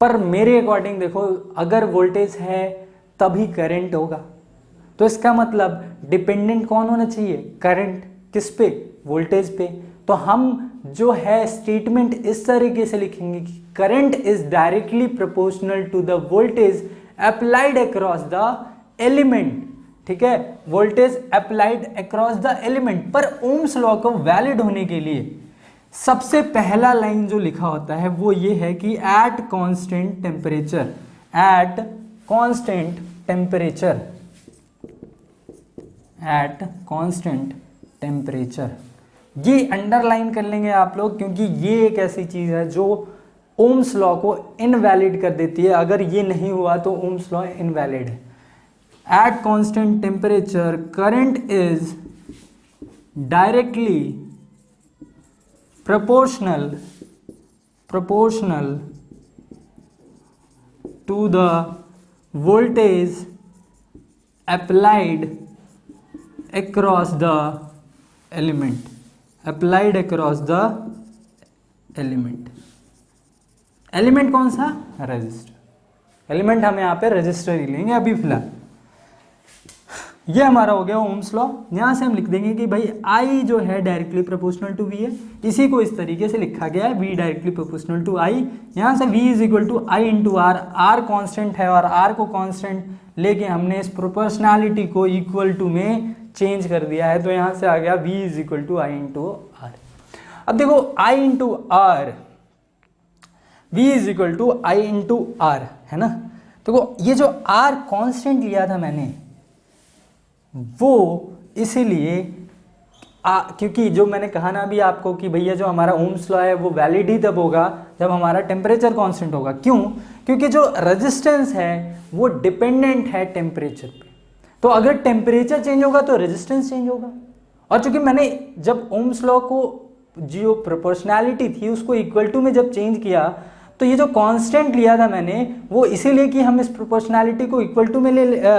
पर मेरे अकॉर्डिंग देखो, अगर वोल्टेज है तभी करंट होगा, तो इसका मतलब डिपेंडेंट कौन होना चाहिए, करंट, किस पे, वोल्टेज पे। तो हम जो है स्टेटमेंट इस तरीके से लिखेंगे कि current is directly proportional to the voltage applied across the element, ठीक है, voltage applied across the element. पर ओम्स लॉ को वैलिड होने के लिए सबसे पहला लाइन जो लिखा होता है वो ये है कि एट कांस्टेंट टेम्परेचर, ये अंडरलाइन कर लेंगे आप लोग, क्योंकि ये एक ऐसी चीज है जो ओम्स लॉ को इनवैलिड कर देती है। अगर ये नहीं हुआ तो ओम्स लॉ इनवैलिड है। At constant temperature current is directly proportional to the voltage applied across the element, element कौन सा, रजिस्टर। एलिमेंट हम यहाँ पे रजिस्टर ही लेंगे अभी फिलहाल। ये हमारा हो गया ओम्स लॉ। यहाँ से हम लिख देंगे कि भाई I जो है डायरेक्टली प्रोपोर्शनल टू V है, इसी को इस तरीके से लिखा गया है, V directly proportional to I। यहाँ से V is equal to I into R, R constant है और आर को कॉन्स्टेंट लेके हमने इस प्रोपोर्शनैलिटी को इक्वल टू में चेंज कर दिया है, तो यहाँ से आ गया V is equal to I into R. अब देखो I into R, V is equal to I into R, है ना। देखो ये जो R कॉन्स्टेंट लिया था मैंने, वो इसीलिए क्योंकि जो मैंने कहा ना अभी आपको कि भैया जो हमारा ओम्स लॉ है वो वैलिड ही तब होगा जब हमारा टेम्परेचर कांस्टेंट होगा। क्यों? क्योंकि जो रेजिस्टेंस है वो डिपेंडेंट है टेम्परेचर पे, तो अगर टेम्परेचर चेंज होगा तो रेजिस्टेंस चेंज होगा। और चूंकि मैंने जब ओम्स लॉ को जो प्रोपोर्शनैलिटी थी उसको इक्वल टू में जब चेंज किया, तो ये जो कांस्टेंट लिया था मैंने वो इसीलिए कि हम इस प्रोपोर्शनैलिटी को इक्वल टू में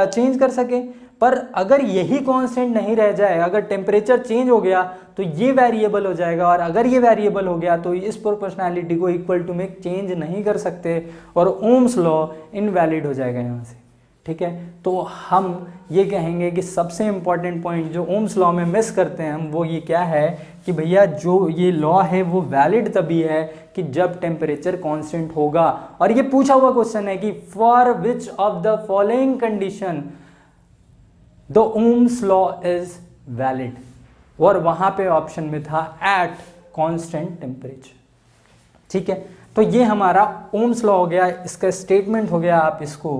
चेंज कर सके। पर अगर यही कांस्टेंट नहीं रह जाए, अगर टेम्परेचर चेंज हो गया तो ये वेरिएबल हो जाएगा, और अगर ये वेरिएबल हो गया तो इस प्रोपोर्शनैलिटी को इक्वल टू में चेंज नहीं कर सकते और ओम्स लॉ इनवैलिड हो जाएगा यहाँ से, ठीक है। तो हम ये कहेंगे कि सबसे इंपॉर्टेंट पॉइंट जो ओम्स लॉ में मिस करते हैं हम, वो ये क्या है कि भैया जो ये लॉ है वो वैलिड तभी है कि जब टेम्परेचर कांस्टेंट होगा। और ये पूछा हुआ क्वेश्चन है कि for which of the following condition the Ohm's law is valid, और वहां पे ऑप्शन में था एट कांस्टेंट टेम्परेचर, ठीक है। तो ये हमारा ओम्स लॉ हो गया, इसका स्टेटमेंट हो गया, आप इसको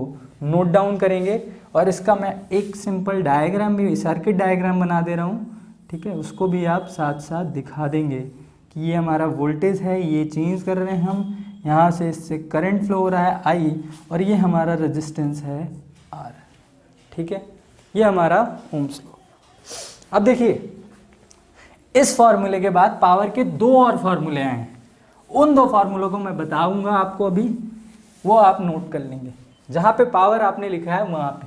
नोट डाउन करेंगे। और इसका मैं एक सिंपल डायग्राम भी, सर्किट डायग्राम बना दे रहा हूँ, ठीक है, उसको भी आप साथ साथ दिखा देंगे कि ये हमारा वोल्टेज है, ये चेंज कर रहे हैं हम, यहाँ से इससे करंट फ्लो हो रहा है I, और ये हमारा रेजिस्टेंस है R। ठीक है, ये हमारा ओम्स लॉ। अब देखिए इस फॉर्मूले के बाद पावर के दो और फॉर्मूले आए हैं, उन दो फार्मूलों को मैं बताऊंगा आपको अभी, वो आप नोट कर लेंगे। जहाँ पे पावर आपने लिखा है वहाँ पे,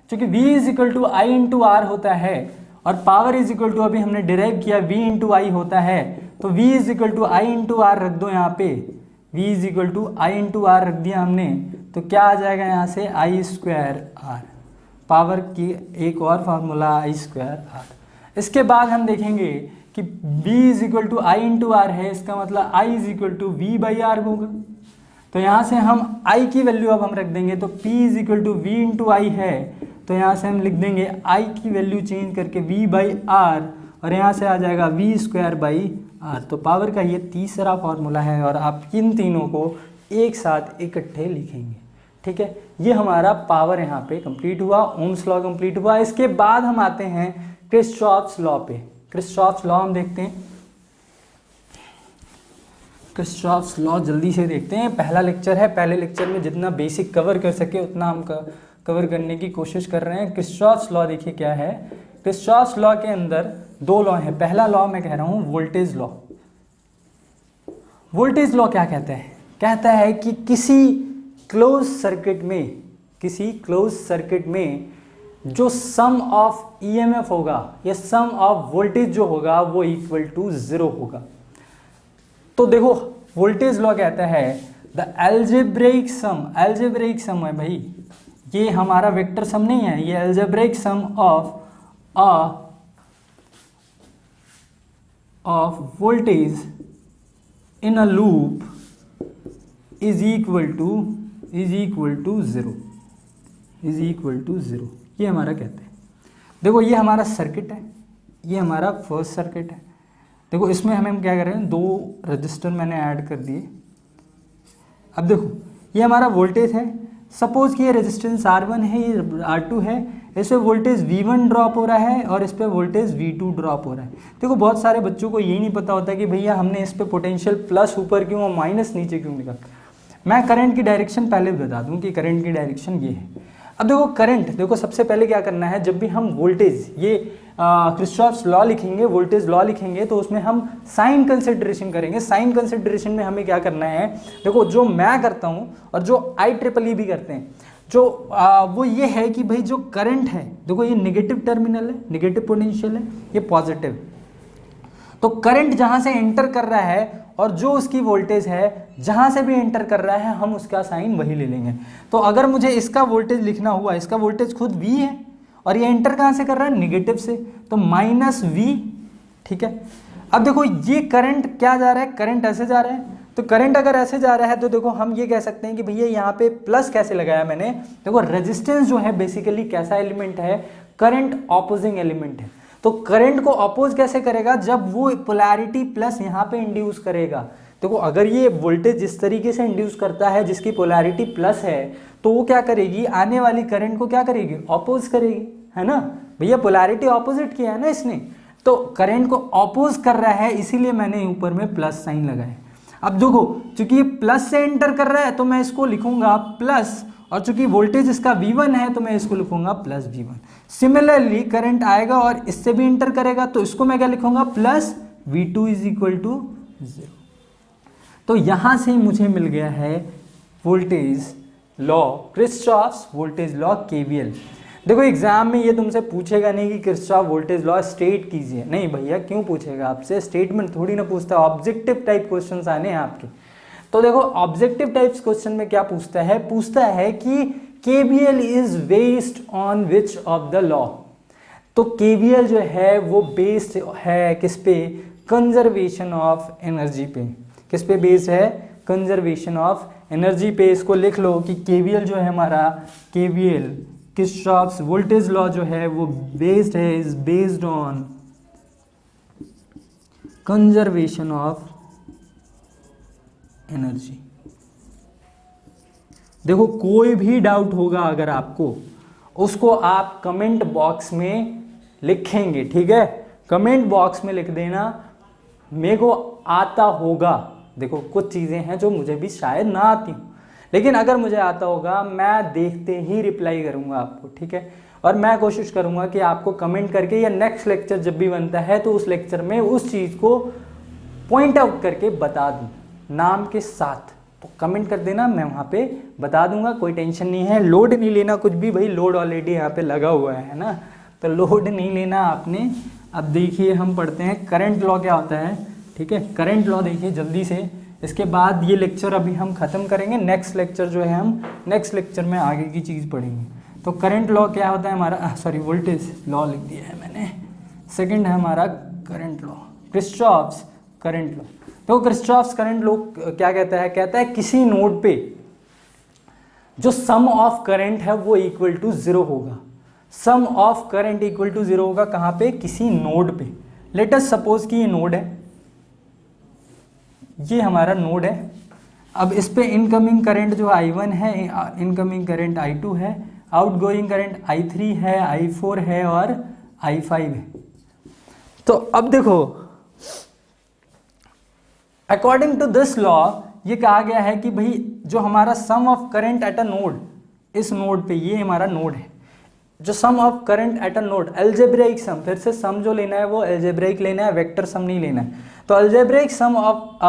क्योंकि V is equal to I into R होता है और पावर इज इक्वल टू, अभी हमने डिराइव किया, V इंटू आई होता है, तो V is equal to I into R रख दो यहाँ पे, V is equal to I into R रख दिया हमने, तो क्या आ जाएगा यहाँ से आई स्क्वायर आर। पावर की एक और फार्मूला आई स्क्वायर आर। इसके बाद हम देखेंगे कि V is equal to I into R है, इसका मतलब I is equal to V by R होगा। तो यहाँ से हम I की वैल्यू अब हम रख देंगे, तो P is equal to V into I है, तो यहाँ से हम लिख देंगे I की वैल्यू चेंज करके V बाई आर, और यहाँ से आ जाएगा V स्क्वायर बाई आर। तो पावर का ये तीसरा फॉर्मूला है और आप इन तीनों को एक साथ इकट्ठे लिखेंगे। ठीक है, ये हमारा पावर यहाँ पे कंप्लीट हुआ, ओम्स लॉ कंप्लीट हुआ। इसके बाद हम आते हैं किरचॉफ्स लॉ पे। किरचॉफ्स लॉ हम देखते हैं, किरचॉफ्स लॉ जल्दी से देखते हैं। पहला लेक्चर है, पहले लेक्चर में जितना बेसिक कवर कर सके उतना हम कवर करने की कोशिश कर रहे हैं। किरचॉफ्स लॉ देखिए क्या है। किरचॉफ्स लॉ के अंदर दो लॉ हैं। पहला लॉ मैं कह रहा हूँ वोल्टेज लॉ। वोल्टेज लॉ क्या कहता है? कहता है कि किसी क्लोज सर्किट में जो सम ऑफ ईएमएफ होगा या सम ऑफ वोल्टेज जो होगा वो इक्वल टू 0 होगा। तो देखो वोल्टेज लॉ कहता है द एल्जेब्रिक सम है भाई, ये हमारा वेक्टर सम नहीं है, ये algebraic sum of voltage in a loop is equal to 0। ये हमारा कहते हैं। देखो ये हमारा सर्किट है, ये हमारा फर्स्ट सर्किट है। देखो इसमें हम क्या कर रहे हैं, दो रजिस्टर मैंने ऐड कर दिए। अब देखो ये हमारा वोल्टेज है, सपोज कि ये रेजिस्टेंस R1 है, ये R2 है, इस पर वोल्टेज V1 ड्रॉप हो रहा है और इस पर वोल्टेज V2 ड्रॉप हो रहा है। देखो बहुत सारे बच्चों को ये नहीं पता होता कि भैया हमने इस पर पोटेंशियल प्लस ऊपर क्यों और माइनस नीचे क्यों लिखा। मैं करंट की डायरेक्शन पहले बता दूं कि करंट की डायरेक्शन ये है। अब देखो करंट, देखो सबसे पहले क्या करना है, जब भी हम वोल्टेज ये किरचॉफ्स लॉ लिखेंगे, वोल्टेज लॉ लिखेंगे, तो उसमें हम साइन कंसिडरेशन करेंगे। साइन कंसिडरेशन में हमें क्या करना है, देखो जो मैं करता हूँ और जो IEEE भी करते हैं, जो वो ये है कि भाई जो करंट है, देखो ये नेगेटिव टर्मिनल है, नेगेटिव पोटेंशियल है, ये पॉजिटिव। तो करंट जहाँ से एंटर कर रहा है और जो उसकी वोल्टेज है जहाँ से भी एंटर कर रहा है, हम उसका साइन वही ले लेंगे। तो अगर मुझे इसका वोल्टेज लिखना हुआ, इसका वोल्टेज खुद V है और ये एंटर कहाँ से कर रहा है, नेगेटिव से, तो -V। ठीक है, अब देखो ये करंट क्या जा रहा है, करंट ऐसे जा रहा है। तो करंट अगर ऐसे जा रहा है तो देखो हम ये कह सकते हैं कि भैया यहाँ पे प्लस कैसे लगाया मैंने। देखो रेजिस्टेंस जो है बेसिकली कैसा एलिमेंट है, करंट ऑपोजिंग एलिमेंट है। तो करंट को अपोज कैसे करेगा, जब वो पोलैरिटी प्लस यहाँ पे इंड्यूस करेगा। देखो अगर ये वोल्टेज जिस तरीके से इंड्यूस करता है जिसकी पोलैरिटी प्लस है, तो वो क्या करेगी, आने वाली करंट को क्या करेगी, अपोज करेगी, है ना भैया, पोलैरिटी ऑपोजिट किया है ना इसने, तो करंट को अपोज कर रहा है, इसीलिए मैंने ऊपर में प्लस साइन लगाया। अब देखो चूंकि ये प्लस से एंटर कर रहा है तो मैं इसको लिखूंगा प्लस, और चूंकि वोल्टेज इसका V1 है तो मैं इसको लिखूंगा प्लस V1। सिमिलरली करंट आएगा और इससे भी एंटर करेगा, तो इसको मैं क्या लिखूंगा, plus V2 is equal to 0। तो यहां से मुझे मिल गया है voltage law, Kirchhoff's voltage law, KVL। देखो एग्जाम में ये तुमसे पूछेगा नहीं कि किरचॉफ वोल्टेज लॉ स्टेट कीजिए, नहीं भैया, क्यों पूछेगा आपसे, स्टेटमेंट थोड़ी ना पूछता है, ऑब्जेक्टिव टाइप क्वेश्चंस आने हैं आपके। तो देखो ऑब्जेक्टिव टाइप्स क्वेश्चन में क्या पूछता है कि KVL is based on which of the law. तो KVL जो है वो बेस्ड है किस पे, कंजर्वेशन ऑफ एनर्जी पे। किस पे बेस्ड है, कंजर्वेशन ऑफ एनर्जी पे। इसको लिख लो कि KVL जो है हमारा, KVL किरचॉफ्स वोल्टेज लॉ जो है वो बेस्ड है, is based on conservation of energy. देखो कोई भी डाउट होगा अगर आपको, उसको आप कमेंट बॉक्स में लिखेंगे, ठीक है, कमेंट बॉक्स में लिख देना, मेरे को आता होगा, देखो कुछ चीज़ें हैं जो मुझे भी शायद ना आती हूँ, लेकिन अगर मुझे आता होगा मैं देखते ही रिप्लाई करूँगा आपको, ठीक है। और मैं कोशिश करूँगा कि आपको कमेंट करके या नेक्स्ट लेक्चर जब भी बनता है तो उस लेक्चर में उस चीज़ को पॉइंट आउट करके बता दूँ नाम के साथ। तो कमेंट कर देना, मैं वहाँ पे बता दूंगा, कोई टेंशन नहीं है। लोड नहीं लेना कुछ भी, भाई लोड ऑलरेडी यहाँ पे लगा हुआ है ना, तो लोड नहीं लेना आपने। अब देखिए हम पढ़ते हैं करंट लॉ क्या होता है, ठीक है। करंट लॉ देखिए जल्दी से, इसके बाद ये लेक्चर अभी हम ख़त्म करेंगे। नेक्स्ट लेक्चर जो है हम नेक्स्ट लेक्चर में आगे की चीज़ पढ़ेंगे। तो करंट लॉ क्या होता है हमारा, सॉरी वोल्टेज लॉ लिख दिया है मैंने। सेकंड है हमारा करंट लॉ, क्रिस्चॉफ्स करंट लॉ। तो क्रिस्चॉफ्स करंट लॉ क्या कहता है, कहता है किसी नोड पे जो सम ऑफ करंट है वो इक्वल टू 0 होगा। सम ऑफ करंट इक्वल टू 0 होगा कहाँ पे, किसी नोड पे। लेट अस सपोज कि ये नोड है, ये हमारा नोड है। अब इस पे इनकमिंग करंट जो I1 है, इनकमिंग करंट I2 है, आउटगोइंग करंट I3 है, I4 है और I5 है। तो अब देखो अकॉर्डिंग टू दिस लॉ ये कहा गया है कि भाई जो हमारा sum of current at a node, इस नोड पे ये हमारा नोड है, जो sum of current at a node, algebraic sum, फिर से सम जो लेना है वो अलजेब्राइक लेना है, वेक्टर सम नहीं लेना है। तो algebraic sum of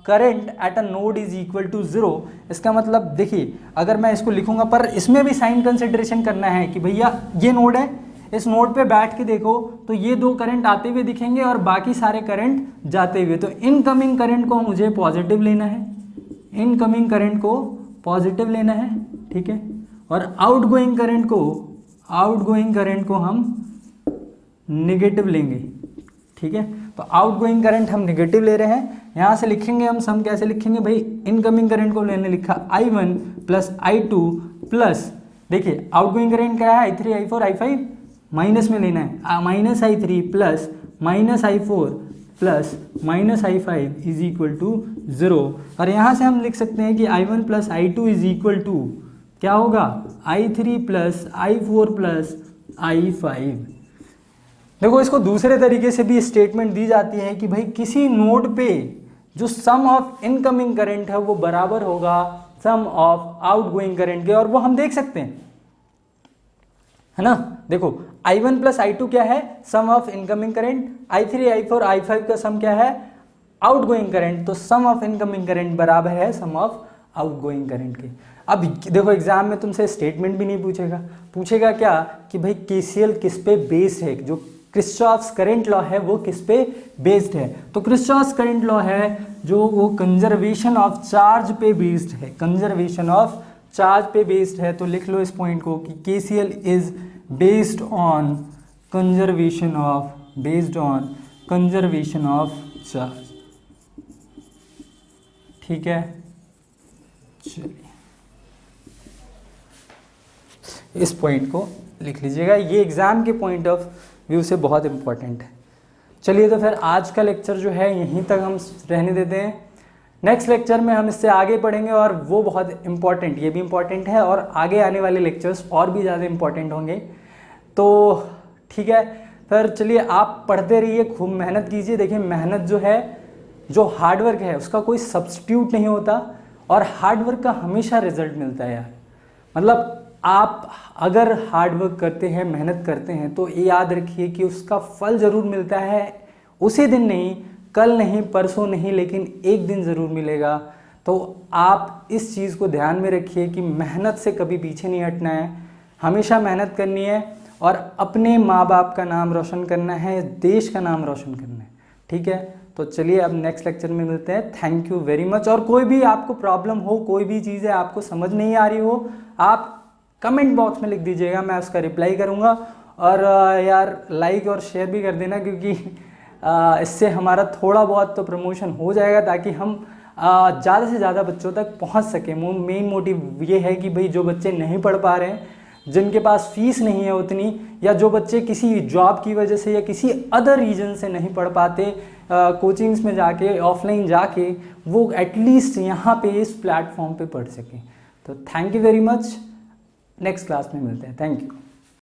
current at a node is equal to 0। इसका मतलब देखिए अगर मैं इसको लिखूंगा, पर इसमें भी साइन कंसिडरेशन करना है कि भैया ये नोड है, इस नोड पे बैठ के देखो तो ये दो करंट आते हुए दिखेंगे और बाकी सारे करंट जाते हुए। तो इनकमिंग करंट को मुझे पॉजिटिव लेना है, इनकमिंग करंट को पॉजिटिव लेना है, ठीक है। और आउटगोइंग करंट को हम नेगेटिव लेंगे, ठीक है। तो आउटगोइंग करंट हम नेगेटिव ले रहे हैं। यहाँ से लिखेंगे हम सम कैसे लिखेंगे भाई, इनकमिंग करंट को मैंने लिखा I1 प्लस I2 प्लस, देखिए आउटगोइंग करंट क्या है I3 I4 I5, माइनस में लेना है, minus I3 plus minus I4 plus minus I5 is equal to 0। और यहाँ से हम लिख सकते हैं कि I1 plus I2 is equal to क्या होगा, I3 plus I4 plus I5। देखो इसको दूसरे तरीके से भी स्टेटमेंट दी जाती है कि भाई किसी नोड पे जो सम ऑफ इनकमिंग करंट है वो बराबर होगा सम ऑफ आउटगोइंग करंट के, और वो हम देख सकते हैं, है ना। देखो I1 प्लस I2 क्या है, सम of incoming current, I3 I4 I5 का सम क्या है, आउटगोइंग करंट। तो सम ऑफ इनकमिंग करंट बराबर है सम ऑफ आउटगोइंग करंट के। अब देखो एग्जाम में तुमसे स्टेटमेंट भी नहीं पूछेगा, पूछेगा क्या कि भाई KCL किस पे बेस्ड है, जो क्रिस्चॉफ्स करंट लॉ है वो किस पे बेस्ड है। तो क्रिस्चॉफ्स करंट लॉ है जो वो कंजर्वेशन ऑफ चार्ज पे बेस्ड है, कंजर्वेशन ऑफ चार्ज पे बेस्ड है। तो लिख लो इस पॉइंट को कि KCL is based on conservation of charge, ठीक है। चलिए इस पॉइंट को लिख लीजिएगा, ये एग्जाम के पॉइंट ऑफ व्यू से बहुत इंपॉर्टेंट है। चलिए तो फिर आज का लेक्चर जो है यहीं तक हम रहने देते हैं। नेक्स्ट लेक्चर में हम इससे आगे पढ़ेंगे और वो बहुत इंपॉर्टेंट, ये भी इंपॉर्टेंट है और आगे आने वाले लेक्चर्स और भी ज़्यादा इंपॉर्टेंट होंगे। तो ठीक है फिर चलिए आप पढ़ते रहिए, खूब मेहनत कीजिए। देखिए मेहनत जो है, जो हार्डवर्क है उसका कोई सब्स्टिट्यूट नहीं होता, और हार्डवर्क का हमेशा रिजल्ट मिलता है यार। मतलब आप अगर हार्डवर्क करते हैं, मेहनत करते हैं, तो ये याद रखिए कि उसका फल ज़रूर मिलता है, उसी दिन नहीं, कल नहीं, परसों नहीं, लेकिन एक दिन ज़रूर मिलेगा। तो आप इस चीज़ को ध्यान में रखिए कि मेहनत से कभी पीछे नहीं हटना है, हमेशा मेहनत करनी है और अपने माँ बाप का नाम रोशन करना है, देश का नाम रोशन करना है, ठीक है। तो चलिए अब नेक्स्ट लेक्चर में मिलते हैं। Thank you very much. और कोई भी आपको प्रॉब्लम हो, कोई भी चीज़ें आपको समझ नहीं आ रही हो, आप कमेंट बॉक्स में लिख दीजिएगा, मैं उसका रिप्लाई करूँगा। और यार लाइक और शेयर भी कर देना, क्योंकि इससे हमारा थोड़ा बहुत तो प्रमोशन हो जाएगा, ताकि हम ज़्यादा से ज़्यादा बच्चों तक पहुँच सकें। मेन मोटिव ये है कि भाई जो बच्चे नहीं पढ़ पा रहे हैं, जिनके पास फीस नहीं है उतनी, या जो बच्चे किसी जॉब की वजह से या किसी अदर रीजन से नहीं पढ़ पाते कोचिंग्स में जाके, ऑफलाइन जाके, वो एटलीस्ट यहाँ पे इस प्लेटफॉर्म पे पढ़ सकें। तो thank you very much, next class में मिलते हैं। Thank you.